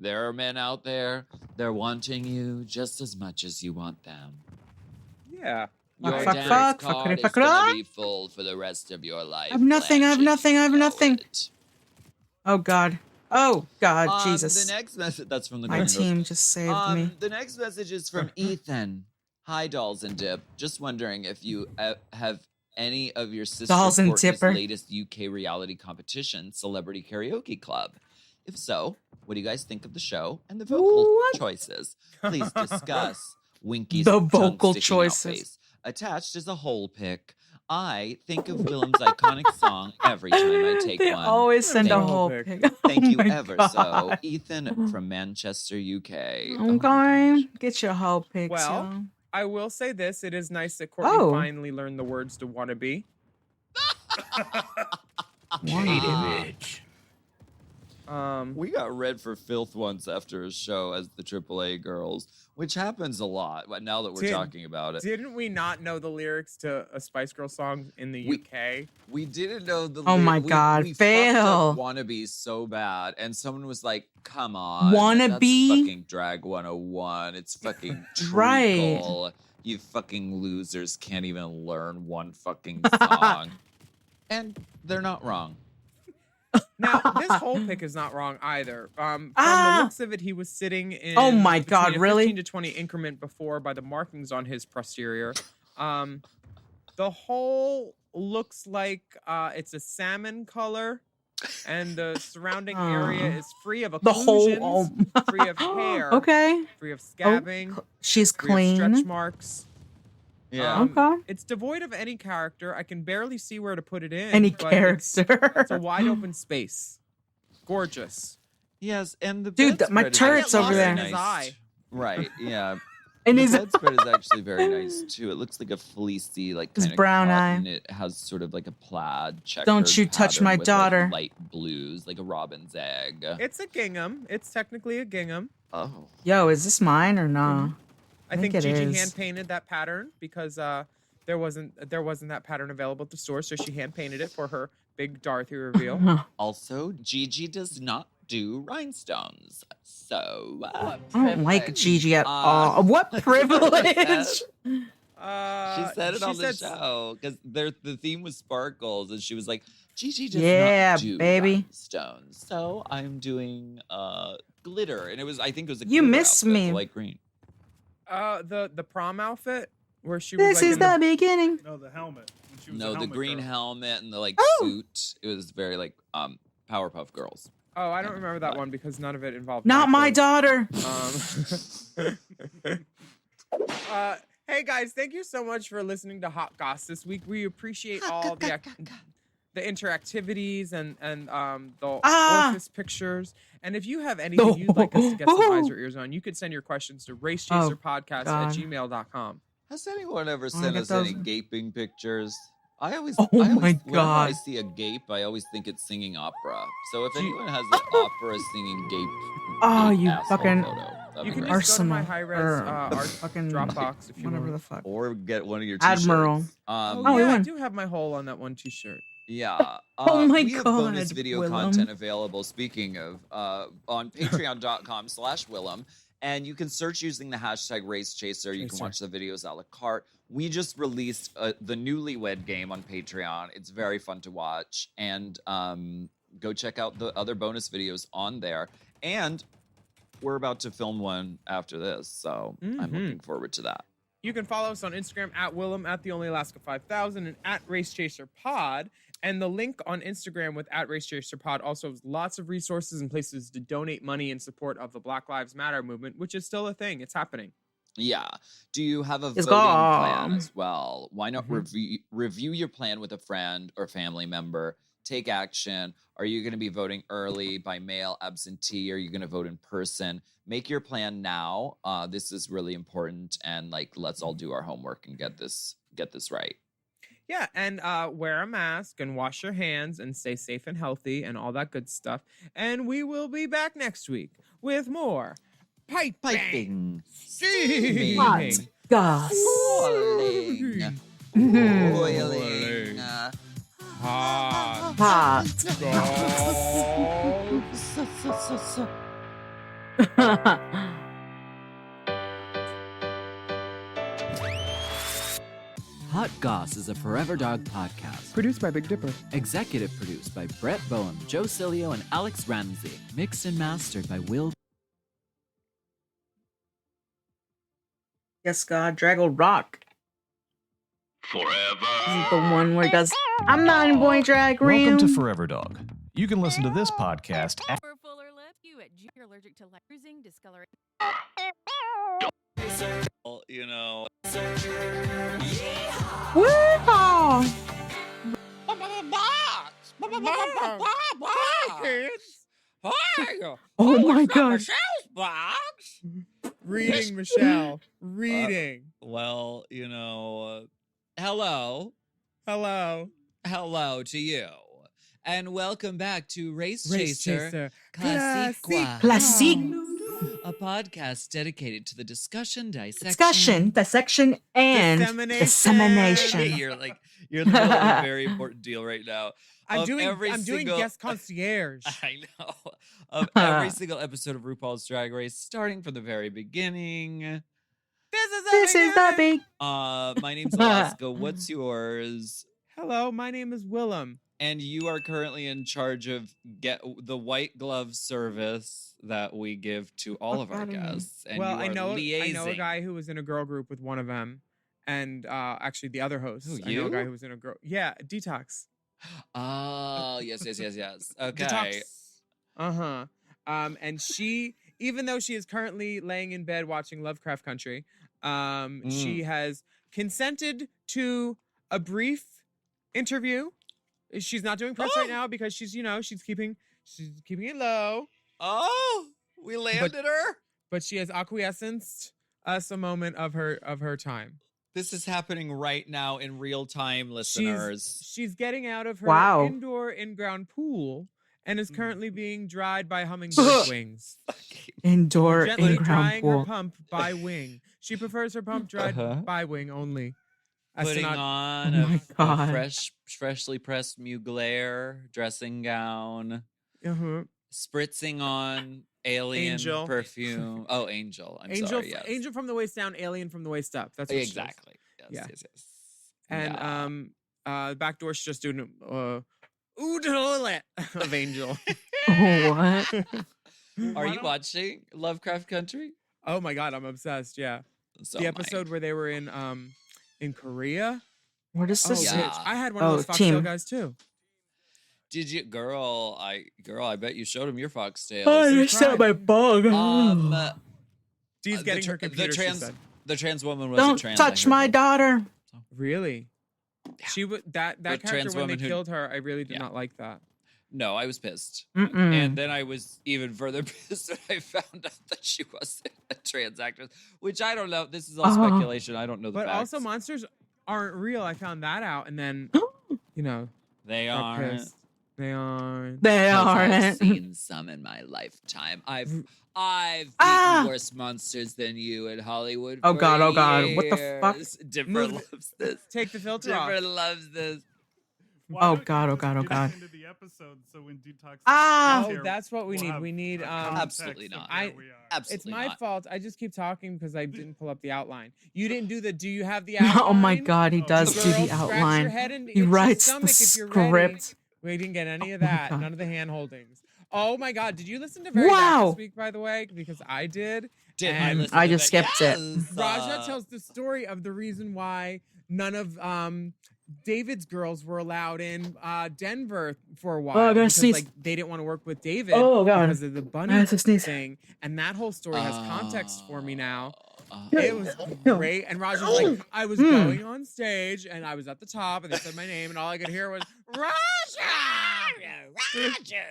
are men out there. They're wanting you just as much as you want them. Yeah. Your Fuck, dance fuck, card is fuck, gonna be full for the rest of your life. I have nothing, I have Blanche, nothing, I have you know nothing. it. Oh, God. Oh, God. Jesus. The next message that's from the My Golden Girls. team just saved me. The next message is from Ethan. Hi, Dolls and Dip. Just wondering if you have any of your sister Dolls and Courtney's Dipper. latest UK reality competition, Celebrity Karaoke Club. If so, what do you guys think of the show and the vocal What? choices? Please discuss. Winky's The tongue vocal sticking out choices. face. Attached is a whole pic. I think of Willem's iconic song every time I take They one. always send a Thank you. whole Pic. pic. Thank Oh you my ever so. God. Ethan from Manchester, UK. Okay. Get your whole pics, Well, y'all. I will say this: it is nice that Courtney Oh. finally learned the words to "wannabe." Wanna. We got read for filth once after a show as the AAA girls, which happens a lot. But now that we're talking about it, didn't we not know the lyrics to a Spice Girl song in the UK? We didn't know the. Oh my God, we fail. fucked up Wannabe so bad, and someone was like, "Come on, Wannabe? That's fucking Drag 101. It's fucking Right. treacle. You fucking losers can't even learn one fucking song." And they're not wrong. Now, this whole pick is not wrong either. From the looks of it, he was sitting in Oh my between God, a really? 15 to 20 increment before by the markings on his posterior. The whole looks like it's a salmon color, and the surrounding area is free of The occlusions, whole. free of hair, Okay. free of scabbing, She's free of stretch clean. marks. Yeah. Okay. It's devoid of any character. I can barely see where to put it in. Any but character. It's a wide open space. Gorgeous. Yes, and the Dude, bedspread my is turret's actually over very there. In his eye. Right, yeah. And The his bedspread is actually very nice too. It looks like a fleecy, like His kind of brown eye. cotton. It has sort of like a plaid check. Don't you touch my daughter. Light blues, like a robin's egg. It's a gingham. It's technically a gingham. Oh, Yo, is this mine or no? I think it Gigi is. hand painted that pattern because there wasn't that pattern available at the store, so she hand painted it for her big Dorothy reveal. also, Gigi does not do rhinestones, so I don't like Gigi at all. What privilege? she said it on the show because the theme was sparkles, and she was like, Gigi does Yeah, not do baby. rhinestones, so I'm doing glitter, and I think it was a You glitter miss outfit, me. light green. The prom outfit where she was This like is the beginning. No, the helmet. When she was No, a the helmet green girl. helmet and the like Oh. suit. It was very like Powerpuff Girls. Oh, I don't remember that one because none of it involved. Not my macros. daughter. Hey guys, thank you so much for listening to Hot Goss this week. We appreciate all the interactivities and the orifice pictures. And if you have anything you'd like us to get some eyes or ears on, you could send your questions to racechaserpodcast@gmail.com. Has anyone ever I sent get us any those. gaping pictures? I always, Oh my whenever I God. see a gape, I always think it's singing opera. So if anyone has an opera singing gape, Oh, gape you asshole fucking photo, that'd You be can great. just go to my Arsenal. high-res art fucking Dropbox if you whatever want. the fuck. Or get one of your t-shirts. Admiral. Oh, we yeah, I won. do have my hole on that one t-shirt. Yeah. Oh my we have bonus God, video Willem. content available, speaking of, on patreon.com/Willem. And you can search using the hashtag RaceChaser. You can watch the videos a la carte. We just released the Newlywed game on Patreon. It's very fun to watch. And go check out the other bonus videos on there. And we're about to film one after this. So I'm looking forward to that. You can follow us on Instagram at Willem, at TheOnlyAlaska5000, and at RaceChaserPod. And the link on Instagram with at RaceChaserPod also has lots of resources and places to donate money in support of the Black Lives Matter movement, which is still a thing. It's happening. Yeah. Do you have a It's voting gone. plan as well? Why not review your plan with a friend or family member? Take action. Are you going to be voting early, by mail, absentee? Are you going to vote in person? Make your plan now. This is really important, and like, let's all do our homework and get this right. Yeah, and wear a mask and wash your hands and stay safe and healthy and all that good stuff. And we will be back next week with more piping, steaming, Hot Goss. Boiling. Boiling. hot Hot. Hot Goss is a Forever Dog podcast. Produced by Big Dipper. Executive produced by Brett Boehm, Joe Cilio, and Alex Ramsey. Mixed and mastered by Will. Yes, God, Draggle Rock. This is the Forever. one where it does. I'm not in boy drag room. Welcome to Forever Dog. You can listen to this podcast at For fuller lip, you at G are allergic to light bruising, discoloring. Well, you know. Woo-haw. Hi, kids. Hi. Oh my God. Reading, Michelle. Reading. Well, you know. Hello. Hello. Hello to you. and welcome back to Race Race Chaser, Chaser Classique, Classique. a podcast dedicated to the discussion, dissection, and dissemination. You're in the middle of a very important deal right now. I'm Of doing every single- guest concierge. I know. Of every single episode of RuPaul's Drag Race, starting from the very beginning. This is the big. My name's Alaska. What's yours? Hello, my name is Willem. And you are currently in charge of the white glove service that we give to all of our guests. And Well, you are I know a liaising. guy who was in a girl group with one of them, and actually the other host. Who, I know a you? guy who was in a girl. Yeah, Detox. Oh, yes. Okay. Detox. And she, even though she is currently laying in bed watching Lovecraft Country, she has consented to a brief interview. She's not doing press right now because she's keeping it low. Oh, we landed her. But she has acquiesced us a moment of her time. This is happening right now in real time, listeners. She's getting out of her indoor in-ground pool and is currently being dried by hummingbird wings. Indoor Gently in-ground drying her pool. pump by wing. She prefers her pump dried by wing only. As to Putting not- on Oh my God. a freshly pressed Mugler dressing gown, spritzing on alien Angel. perfume. Oh, Angel. I'm Angel, sorry. Yes. Angel from the waist down, alien from the waist up. That's what she does. Exactly. Yes. And back door she's just doing oodle of Angel. What? Are you watching Lovecraft Country? Oh my God, I'm obsessed. Yeah. So The am I. episode where they were in Korea. What is this? Yeah. Bitch, I had one of those Foxtail team. guys too. Did you, girl? I bet you showed him your foxtails. I just set my bug. Dee's getting her computer. she said. the trans woman was Don't trans. touch my daughter. Really? She would that The character trans when they woman who- killed her. I really did not like that. No, I was pissed. Mm-mm. And then I was even further pissed when I found out that she wasn't a trans actress, which I don't know. This is all speculation. I don't know the But facts. also, monsters aren't real. I found that out, and then they got aren't. pissed. They aren't. They I've aren't. seen some in my lifetime. I've beaten worse monsters than you in Hollywood. Oh for God, oh God. What the fuck? years. Dipper loves this. Take the filter off. Dipper loves this. Why Oh don't God, you oh just God, oh get God. Into the episode, so when Detox Ah! gets here, Oh, that's what we we'll need. have We need a Absolutely context of not. where we are. Absolutely It's my not. fault. I just keep talking because I didn't pull up the outline. You didn't do the. Do you have the outline? Oh my God, he does Girl, do the scratch your outline. head and He itch your writes stomach the if you're ready. script. We didn't get any of Oh my that. God. None of the hand holdings. Oh my God! Did you listen to Very Back Wow. this week, by the way? Because I did. Did And listen I to just that? skipped it. Yes. Raja tells the story of the reason why none of David's girls were allowed in Denver for a while. Oh, I gotta because, sneeze. like, they didn't want to work with David Oh, God. because of the I bunny have to sneeze. thing. And that whole story has context for me now. Uh, It was great. And Raja was like, I was going on stage and I was at the top and they said my name and all I could hear was, Raja!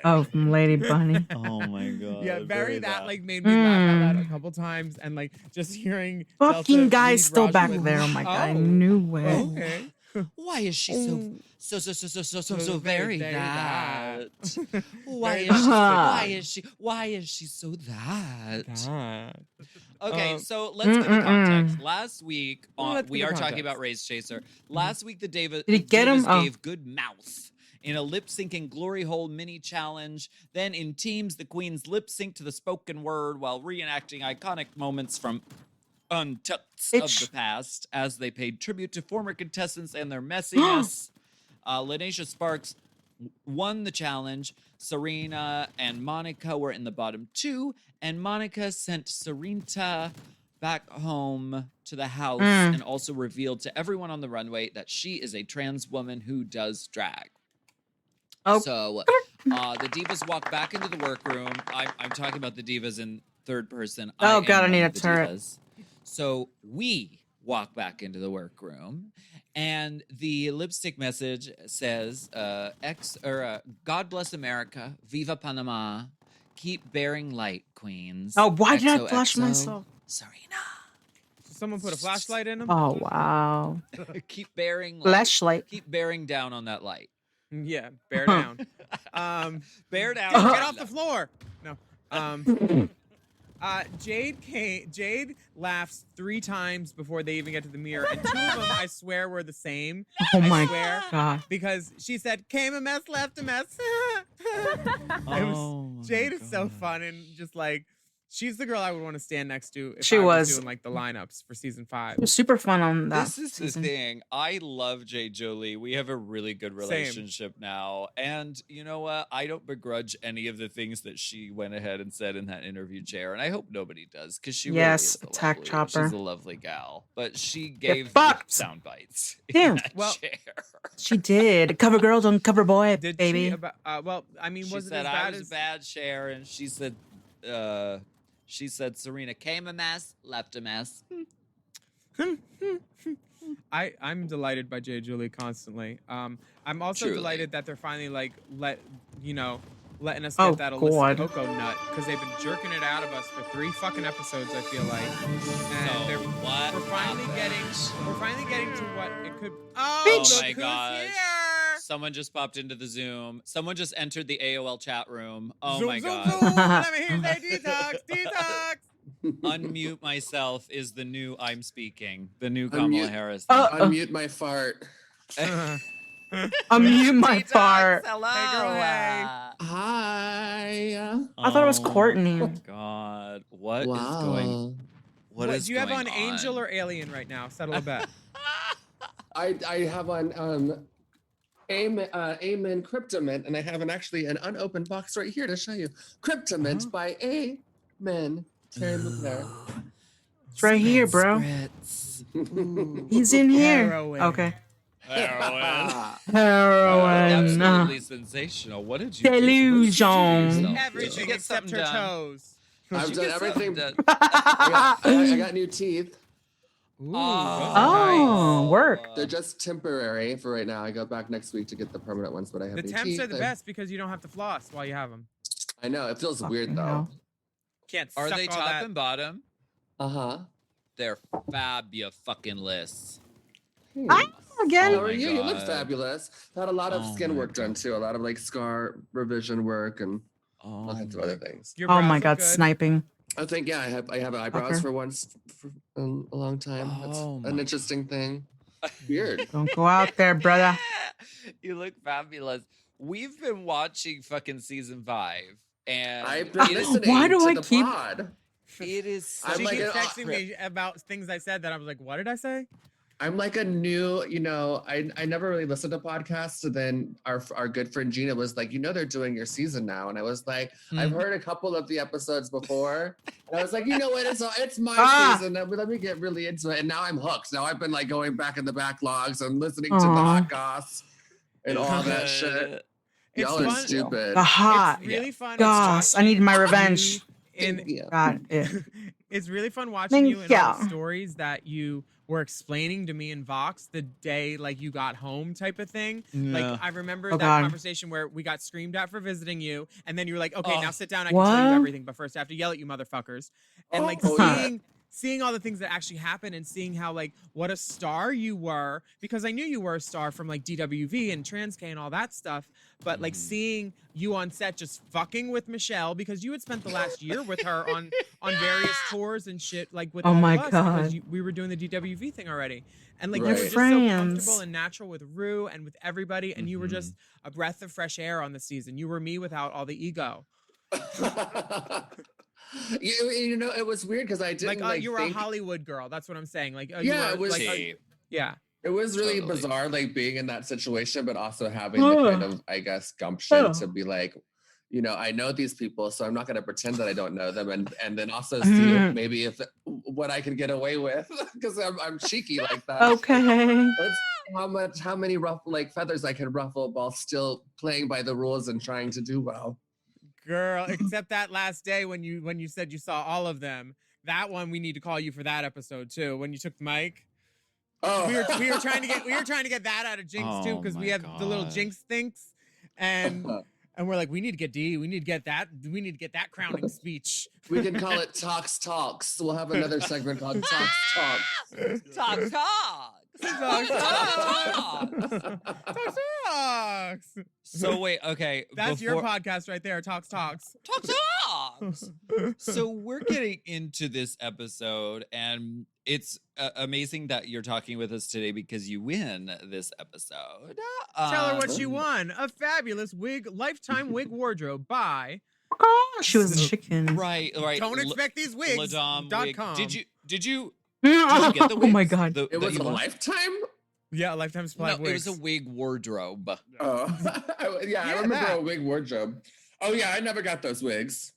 Oh, from Lady Bunny. Oh my God. Yeah, like made me laugh out loud a couple times and like just hearing Delta Fucking lead guy's still Raja back with, there. Oh my God, I "Oh, knew it. Okay. Why is she so very that? Why is she so that? Okay, so let's give the context. Last week, Let's we give are the talking context. about Race Chaser. Last week, the Did he get him? Divas Oh. gave good mouth in a lip syncing glory hole mini challenge. Then in teams, the queens lip synced to the spoken word while reenacting iconic moments from Untitled of the past as they paid tribute to former contestants and their messiness. Lanisha Sparks won the challenge. Serena and Monica were in the bottom two, and Monica sent Serena back home to the house and also revealed to everyone on the runway that she is a trans woman who does drag. Oh. So the divas walk back into the workroom. I'm talking about the divas in third person. Oh, God, I am need one a of the turret. divas. So we walk back into the workroom, and the lipstick message says, God bless America, Viva Panama, keep bearing light, queens. Oh, why did I XOXO, flash myself? Serena. Someone put a flashlight in him? Oh, wow. Keep bearing light. Flashlight. Keep bearing down on that light. Yeah, bear down. Bear down. Get off the floor. No. Jade laughs 3 times before they even get to the mirror, and 2 of them I swear were the same. Oh I my swear, God. because she said came a mess, left a mess. Jade is so fun and just like she's the girl I would want to stand next to if She I was was. doing like the lineups for season 5. It was super fun on that This is season. the thing. I love Jay Jolie. We have a really good relationship now. And you know what? I don't begrudge any of the things that she went ahead and said in that interview chair. And I hope nobody does because she Yes, really is attack Chopper. She's a lovely gal. But she gave fucked. sound bites Damn. in that Well, chair. She did. Cover girl, don't cover boy, Did baby. she about, well, I mean, She was it said as I bad was as a bad share, and she said Serena came a mess, left a mess. I'm delighted by Jay Julie constantly. I'm also Truly. delighted that they're finally like letting us Oh, get that illicit God. cocoa nut because they've been jerking it out of us for 3 fucking episodes. I feel like, and So what we're finally happened? getting to what it could. Oh Look my who's gosh. here! Someone just popped into the Zoom. Someone just entered the AOL chat room. Oh Zoom, my zoom, god. zoom. Let me hear you say detox, detox. Unmute myself is the new I'm speaking. The new Kamala Unmute. Harris. Unmute my fart. Unmute my Detox, part. Hello. Hey, girl, hey. Hi. I thought it was Oh Courtney. my god. What is Wow. going What is do you have going on Angel or Alien right now? Settle a bet. I have on Amen Cryptomint, and I have actually an unopened box right here to show you. Cryptomint by Amen. Terry McNair. It's right here, bro. He's in here. Heroin. Okay. Heroin. Heroin. Absolutely sensational. What did you do? Delusion. Everything Did you get except something her done? toes. I've Did you done get something everything. done? I got new teeth. Ooh, Oh, work. They're just temporary for right now. I go back next week to get the permanent ones, but I have The new temps teeth. are the best because you don't have to floss while you have them. I know. It feels weird, Fucking though. hell. Can't Are suck they all top that. and bottom? Uh-huh. They're fabulous. Ah, again. How Oh are my you? You look God. fabulous. Had a lot of Oh skin my work done, God. too. A lot of, like, scar revision work and all Oh kinds of other things. Your Oh brows my look God, good. sniping. I think, yeah, I have eyebrows Okay. for once for a long time. That's Oh an my interesting thing. Weird. Don't go out there, brother. You look fabulous. We've been watching fucking season 5, and I've been it is- listening Why do to I the keep- pod. It is. I'm She like keeps an- texting me about things I said that I was like, what did I say? I'm like a new, I never really listened to podcasts. So then our good friend Gina was like, they're doing your season now. And I was like, I've heard a couple of the episodes before. And I was like, you know what? It's my season. Let me get really into it. And now I'm hooked. Now I've been like going back in the backlogs and listening to the Aw. hot goss and all that shit. It's Y'all are fun. stupid. The hot It's really fun. goss. I need my revenge. And Yeah. Got it. it's really fun watching you and all the Yeah. stories that you were explaining to me in Vox the day like you got home type of thing. Yeah. Like I remember Oh, that God. conversation where we got screamed at for visiting you, and then you were like, okay, Oh. now sit down, I can tell you What? everything, but first I have to yell at you motherfuckers. And like Oh, yeah. seeing all the things that actually happened and seeing how like what a star you were, because I knew you were a star from like DWV and Trans-K and all that stuff, but like seeing you on set just fucking with Michelle because you had spent the last year with her on various tours and shit like with Oh all my of us God. because we were doing the DWV thing already. And like Right. you were just so Friends. comfortable and natural with Rue and with everybody, and you were just a breath of fresh air on the season. You were me without all the ego. It was weird because I didn't Like you were think a Hollywood girl. That's what I'm saying. Like Yeah, you it were, was- like, See, yeah. it was really Totally. bizarre, like being in that situation, but also having the kind of, I guess, gumption to be like, I know these people, so I'm not going to pretend that I don't know them, and then also see if maybe what I can get away with because I'm cheeky like that. Okay. Let's how many feathers I can ruffle while still playing by the rules and trying to do well. Girl, except that last day when you said you saw all of them. That one we need to call you for that episode too. When you took the mic. Oh, We were trying to get that out of Jinx too, because we my had the little God. Jinx thinks, and we're like, we need to get D, we need to get that crowning speech. we can call it Talks. We'll have another segment called Talks. talk. Talk. Talks. So wait, okay. That's your podcast right there. Talks. Talks. So we're getting into this episode, and it's amazing that you're talking with us today because you win this episode. Tell her what you won. A fabulous lifetime wig wardrobe by... She was a chicken. Right. Don't expect these wigs. Ladom.com. Did you Oh get the wigs? my God. It was a lifetime? Yeah, a lifetime supply of No, it wigs. was a wig wardrobe. Oh, yeah, I remember a wig wardrobe. Oh yeah, I never got those wigs.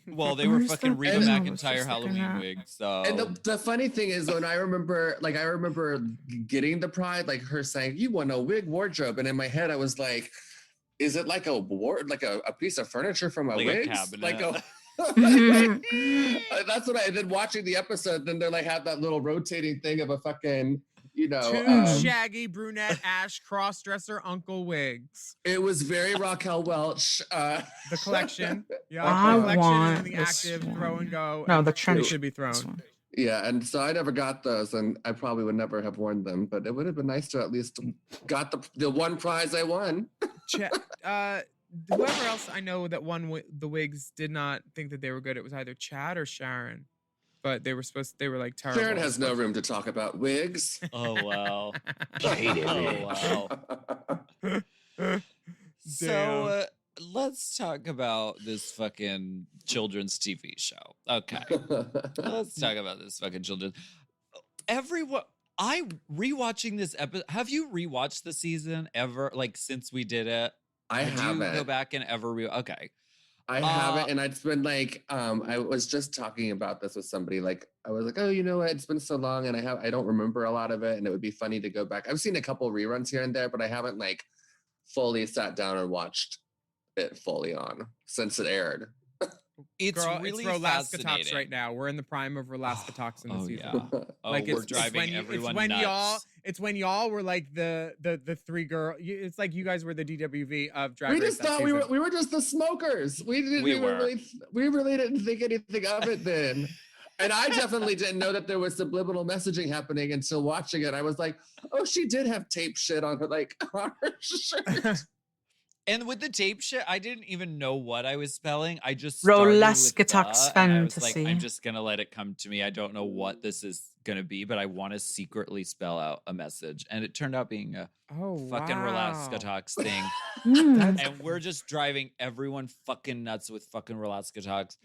Well, they were Where's fucking the- Reba I don't know, McEntire it's just Halloween like wigs. So And the funny thing is, when I remember getting the pride, like her saying, "You want a wig wardrobe," and in my head I was like, "Is it like a piece of furniture from a Like a wigs? cabinet. Like a." That's what I did watching the episode. Then they're like have that little rotating thing of a fucking, Two shaggy brunette ash cross-dresser uncle wigs. It was very Raquel Welch. The collection. Yeah, I the collection want and the this active one. throw and go. No, and the it trench. should be This thrown. one. Yeah, and so I never got those, and I probably would never have worn them. But it would have been nice to at least got the one prize I won. Whoever else I know that won the wigs did not think that they were good. It was either Chad or Sharon, but they were like terrible. Sharon has no room to talk about wigs. Oh wow. Damn. So let's talk about this fucking children's TV show. Okay. Let's talk about this fucking children. Everyone, I rewatching this episode. Have you rewatched the season ever? Like since we did it? I Did haven't. you go back and ever okay. I haven't, and it's been like I was just talking about this with somebody. Like I was like, oh, you know what? It's been so long, and I don't remember a lot of it, and it would be funny to go back. I've seen a couple reruns here and there, but I haven't like fully sat down and watched it fully on since it aired. It's Girl, really it's Rolaska Talks fascinating. right now. We're in the prime of Rolaska Talks in the season. Yeah. Oh, Like we're driving everyone nuts. It's when y'all were like the three girl. It's like you guys were the DWV of Drag We Race. just that thought season. we were just the smokers. We really didn't think anything of it then. And I definitely didn't know that there was subliminal messaging happening until watching it. I was like, oh, she did have tape shit on her on her shirt. And with the tape shit, I didn't even know what I was spelling. I just started with Rolaska Talks the, and I was like, fantasy. I'm just gonna let it come to me. I don't know what this is gonna be, but I want to secretly spell out a message. And it turned out being a fucking Rolaska Talks thing. Mm. And we're just driving everyone fucking nuts with fucking Rolaska Talks.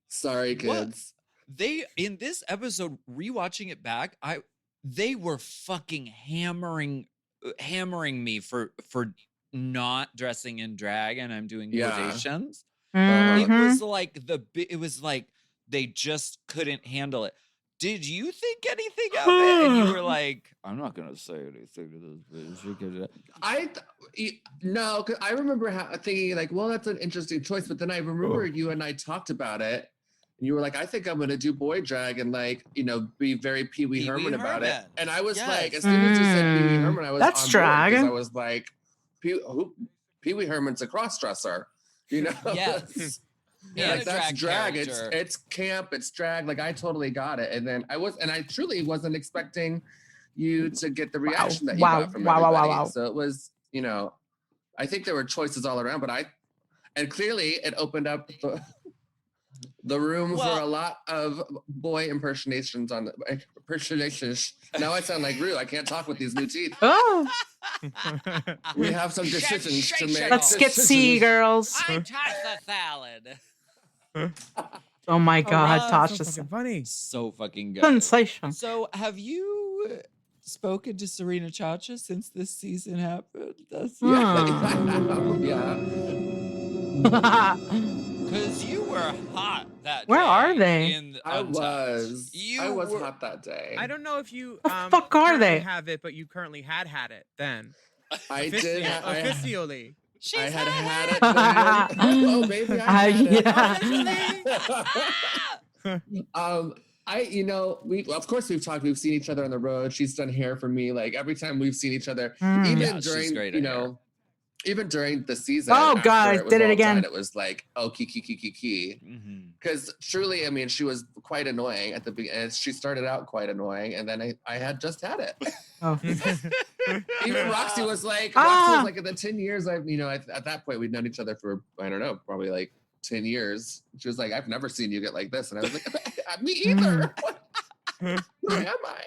Sorry, kids. They in this episode, rewatching it back, they were fucking hammering me for not dressing in drag, and I'm doing quotations. Mhm. It was like they just couldn't handle it. Did you think anything of it? And you were like, I'm not gonna say anything to this bitch. No, because I remember thinking like, well, that's an interesting choice. But then I remember you and I talked about it, and you were like, I think I'm gonna do boy drag and be very Pee Wee Herman about it. And I was like, as soon as you said Pee Wee Herman, I was That's on board, drag. 'cause I was like, Pee Wee Herman's a cross-dresser, Yes. Yeah, And a that's drag. character. It's camp. It's drag. Like I totally got it. And then I truly wasn't expecting you to get the reaction that you got from everybody. So it was, I think there were choices all around, and clearly it opened up the room for a lot of boy impersonations impersonations. Now I sound like Rue. I can't talk with these new teeth. Oh, We have some decisions to make. let's get C, girls. I tossed the salad. Oh my God, so Tasha. fucking funny. So fucking good. Sensation. So have you spoken to Serena Chacha since this season happened? That's Yeah. Because you were hot that Where day. are they? I Untucked. was were- hot that day. I don't know if you The fuck are currently they? have it, but you currently had it then. I did. Officially. I had had it. Then. Oh, maybe I had it. We of course we've talked. We've seen each other on the road. She's done hair for me. Like every time we've seen each other, even Yeah, she's during great at hair. even during the season. Oh, after God, was did it all again. done, it was like key. Because truly, I mean, she was quite annoying at the beginning. She started out quite annoying, and then I had just had it. Oh. Even Roxy was like, in the 10 years at that point we'd known each other for, I don't know, probably like 10 years. She was like, I've never seen you get like this. And I was like, me either. Who am I?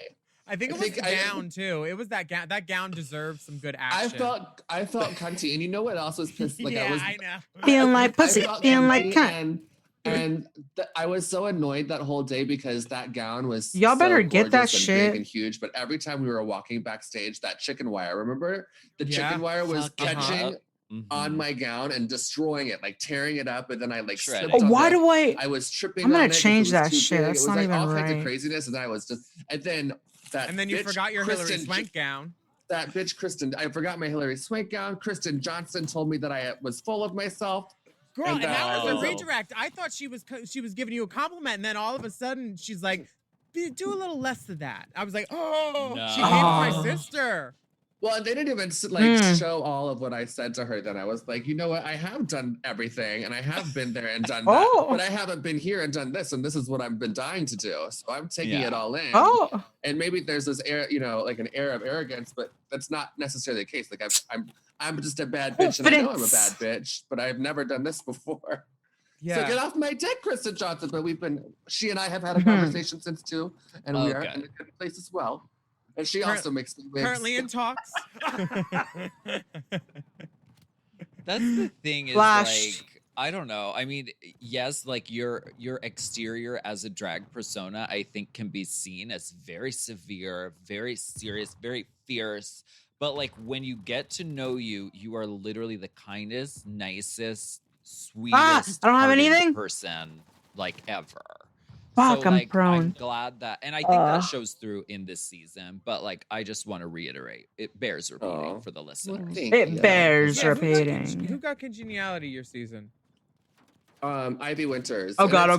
I think it was the gown too. It was that gown. That gown deserved some good action. I felt cunty, and you know what else was pissed? Like I know. Feeling like pussy, feeling like cunt. And I was so annoyed that whole day because that gown was y'all better so get that gorgeous and shit big and huge. But every time we were walking backstage, that chicken wire, remember? The chicken wire was catching on my gown and destroying it, like tearing it up, and then I like slipped on I was tripping. I'm gonna on it change that too shit. big. That's it was not like even all kinds right. of craziness, and then I was just, and then you bitch, forgot your Hillary Swank gown. That bitch Kristen, I forgot my Hillary Swank gown. Kristen Johnson told me that I was full of myself. Girl, and that was a redirect. I thought she was giving you a compliment, and then all of a sudden she's like, "Do a little less of that." I was like, "Oh, she hates my sister." Well, they didn't even show all of what I said to her. Then I was like, you know what? I have done everything, and I have been there and done that, but I haven't been here and done this, and this is what I've been dying to do. So I'm taking it all in. And maybe there's this air, like an air of arrogance, but that's not necessarily the case. Like I'm just a bad bitch, and I know I'm a bad bitch, but I've never done this before. Yeah. So get off my dick, Kristen Johnson. But she and I have had a conversation since too, and we are in a good place as well. And she also makes me wigs. Currently in talks. That's the thing is like, I don't know. I mean, yes, like your exterior as a drag persona, I think can be seen as very severe, very serious, very fierce. But like when you get to know you, you are literally the kindest, nicest, sweetest I don't have anything person like ever. Fuck, so, I'm like, prone. I'm glad that, and I think that shows through in this season. But like, I just want to reiterate, it bears repeating for the listeners. It bears repeating. Who got congeniality your season? Ivy Winters. Oh God!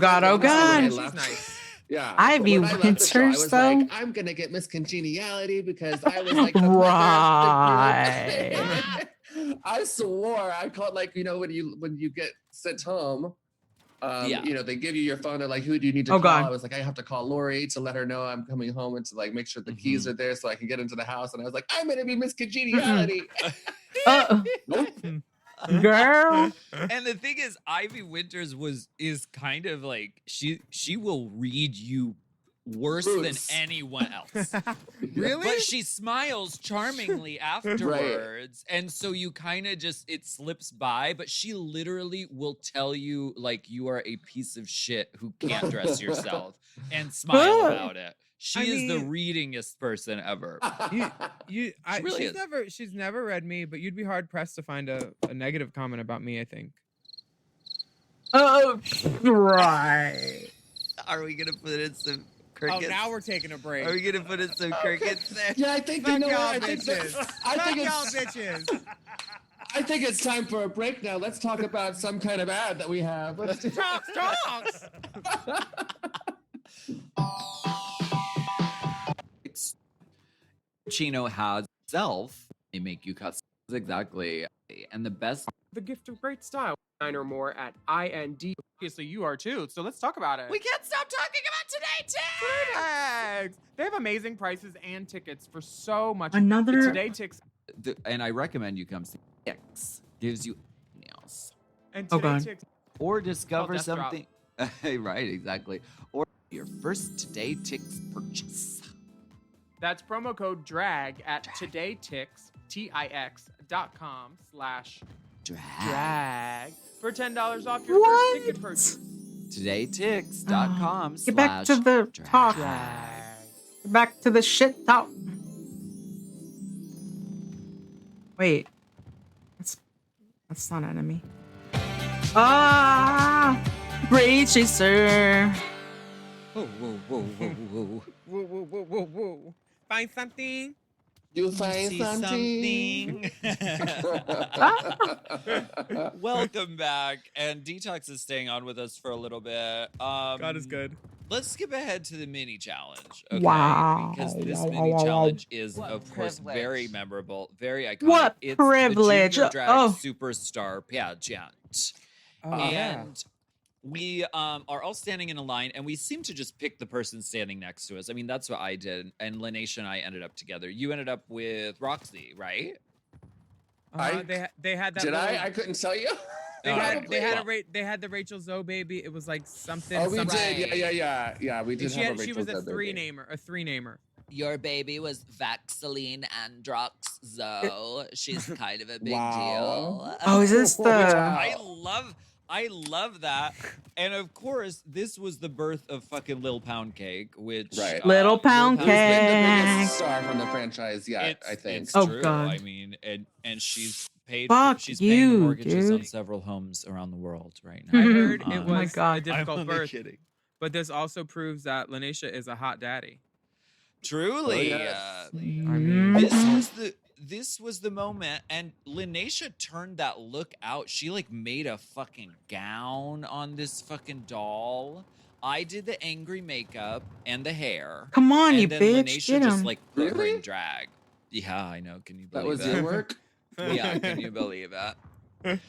She's nice. Yeah, Ivy when I left the show, I Winters was though. like, I'm gonna get Miss Congeniality because I was like, right. I swore I called when you get sent home. They give you your phone. They're like, who do you need to call? God. I was like, I have to call Lori to let her know I'm coming home and to like make sure the keys are there so I can get into the house. And I was like, I'm gonna be Miss Congeniality. Girl. And the thing is, Ivy Winters is kind of like she will read you worse than anyone else. Really? But she smiles charmingly afterwards. And so you kind of just, it slips by, but she literally will tell you like you are a piece of shit who can't dress yourself and smile about it. She is the readingest person ever. She's never read me, but you'd be hard pressed to find a negative comment about me, I think. Oh, right. Are we gonna put in some crickets? Oh, now we're taking a break. Are we gonna put in some crickets there? Yeah, I think Fuck you know y'all what? bitches. I think y'all bitches. I think it's time for a break now. Let's talk about some kind of ad that we have. Let's do Talks. Chino has self. They make you cut exactly. And the best. The gift of great style. 9 or more at IND. Obviously, you are too. So let's talk about it. We can't stop talking about Today Ticks! They have amazing prices and tickets for so much. Another Today Ticks. And I recommend you come see X. Gives you nails. And Today Ticks. Or discover Death Drop. something. Right, exactly. Or your first Today Ticks purchase. That's promo code DRAG at todaytix.com/drag for $10 off your first ticket purchase. Todaytix.com. Get back to the talk. Get back to the shit talk. Wait. That's not enemy. Great chaser. Whoa, whoa, whoa, whoa, whoa. Whoa, whoa, whoa, whoa, whoa. Find something. You find something. Welcome back. And Detox is staying on with us for a little bit. God is good. Let's skip ahead to the mini challenge. Okay? Wow. Because this mini challenge is, of course, very memorable, very iconic. What it's privilege. The Junior Drag Superstar pageant. Oh, and we are all standing in a line, and we seem to just pick the person standing next to us. I mean, that's what I did, and Lanesha and I ended up together. You ended up with Roxy, right? They had that. Did little, I couldn't tell you. They had the Rachel Zoe baby. It was like something. Oh, we something. did. Yeah. We did have a Rachel She was a Zoe baby. three namer. Your baby was Vaxeline Androx Zoe. She's kind of a big deal. Oh, is this the? I love that. And of course, this was the birth of fucking Lil Pound Cake, which Little Pound Who's been the Cake. biggest star from the franchise yet, I think. It's Oh, true. God. I mean, and she's paid. Fuck She's you, paying mortgages dude. on several homes around the world right now. I heard it Oh my was God. a difficult I'm birth, only kidding. but this also proves that Lanesha is a hot daddy. Truly. Oh, yes. I mean, This was the moment, and Lanesha turned that look out. She like made a fucking gown on this fucking doll. I did the angry makeup and the hair. Come on, and you then bitch, Lanesha get just him. like put her Really? in drag. Yeah, I know. Can you That believe was it? your work? Yeah, can you believe it?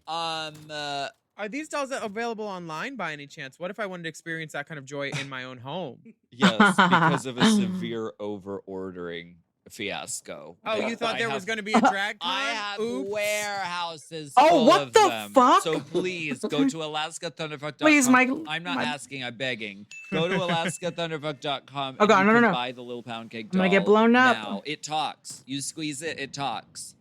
are these dolls available online by any chance? What if I wanted to experience that kind of joy in my own home? Yes, because of a severe over ordering fiasco. Oh, you thought I there have- was going to be a drag con? I have Oops. warehouses Oh, full what of the them. fuck? So please go to AlaskaThunderfuck.com. Please, I'm not my- asking, I'm begging. Go to AlaskaThunderfuck.com Oh, and God, you no. can buy the Little Pound Cake I'm doll. gonna get blown up. Now. It talks. You squeeze it, it talks.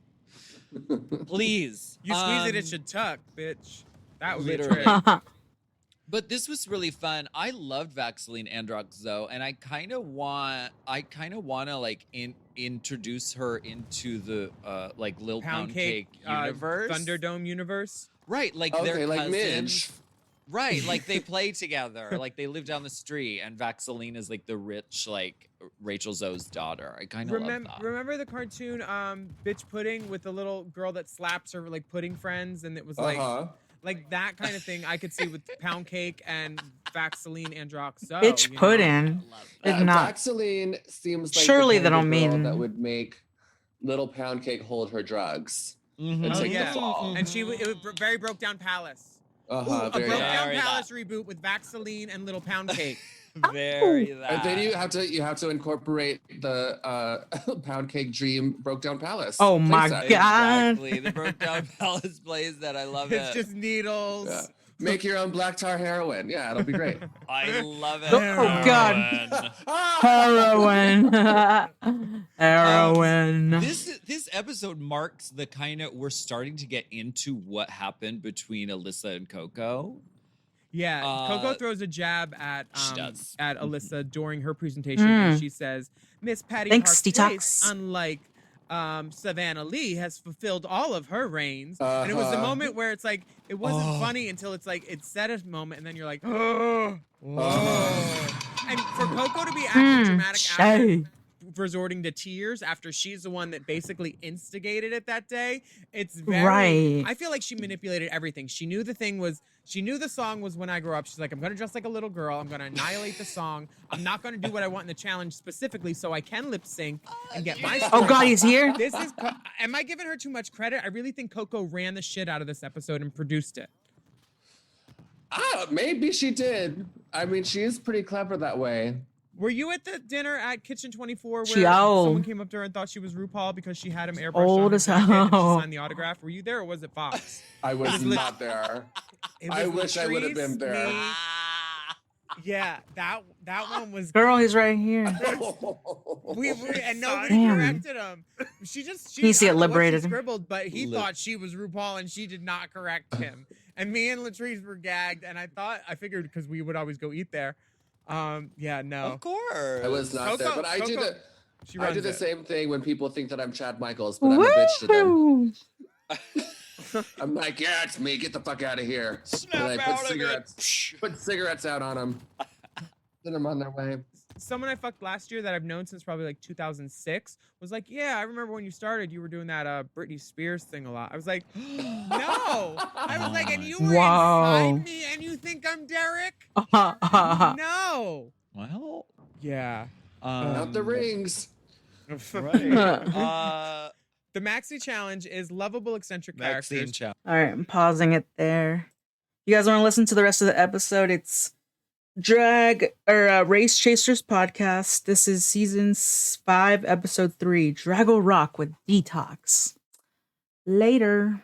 Please. You squeeze it, it should tuck, bitch. That would be a literally. trick. But this was really fun. I loved Vaxeline Androx Zoe, and I kind of want to like introduce her into the like Lil Pound Cake universe, Thunderdome universe. Right? Like Okay, they're like cousins. Midge. Right? Like they play together. Like they live down the street, and Vaxeline is like the rich like Rachel Zoe's daughter. I kind of love that. Remember the cartoon Bitch Pudding with the little girl that slaps her like pudding friends, and it was like. Like that kind of thing I could see with Pound Cake and Vaxeline Androx Zoe. Bitch pudding. Did not. Vaxeline seems like Surely the they kind don't of girl mean- that would make Little Pound Cake hold her drugs and Oh, take yeah. the fall. And it was very Broke Down Palace. A Very Broke nice. Down Palace reboot with Vaxeline and Little Pound Cake. Very And that. then you have to incorporate the Pound Cake Dream Broke Down Palace. Oh my playset. God. Exactly. The Broke Down Palace plays that. I love It's it. just needles. Yeah. Make your own black tar heroin. Yeah, it'll be great. I love it. Oh, God. Heroin. Heroin. This episode marks the kind of we're starting to get into what happened between Alyssa and Coco. Yeah, Coco throws a jab at She does. at Alyssa during her presentation, and she says, "Miss Patty Thanks, Park Detox. Place, unlike Savannah Lee, has fulfilled all of her reigns." And it was the moment where it's like it wasn't funny until it's like it's said a moment, and then you're like, "Oh." And for Coco to be acting dramatic after Shay. resorting to tears after she's the one that basically instigated it that day, it's very. Right. I feel like she manipulated everything. She knew the song was When I Grow Up. She's like, I'm gonna dress like a little girl. I'm gonna annihilate the song. I'm not gonna do what I want in the challenge specifically, so I can lip sync and get my. Oh God, he's here. This is. Am I giving her too much credit? I really think Coco ran the shit out of this episode and produced it. Maybe she did. I mean, she is pretty clever that way. Were you at the dinner at Kitchen 24 where She old. someone came up to her and thought she was RuPaul because she had him airbrushed Old on her as jacket and she hell. signed the autograph? Were you there or was it Fox? I was It was not there. It I was wish I would have been Latrice, there. me. Yeah, that one was. Girl, he's right here. And nobody Damn. corrected him. She Needs to I get don't know what she liberated. scribbled, but he thought she was RuPaul and she did not correct him. And me and Latrice were gagged, and I figured because we would always go eat there. Yeah, no. Of course. I was not there, but I do Coco, the she I runs do the it. same thing when people think that I'm Chad Michaels, but I'm a bitch to them. Woo! I'm like, yeah, it's me. Get the fuck out of here. Snap And I out of it. put cigarettes out on them. Send them on their way. Someone I fucked last year that I've known since probably like 2006 was like, yeah, I remember when you started, you were doing that Britney Spears thing a lot. I was like, no. I was like, and you were Wow. inside me and you think I'm Derek? No. Well, Yeah. Out the rings. right. The Maxi Challenge is lovable eccentric Maxine characters. Chow. All right, I'm pausing it there. you guys want to listen to the rest of the episode, it's Race Chasers podcast. This is season 5, episode 3, Draggle Rock with Detox. Later.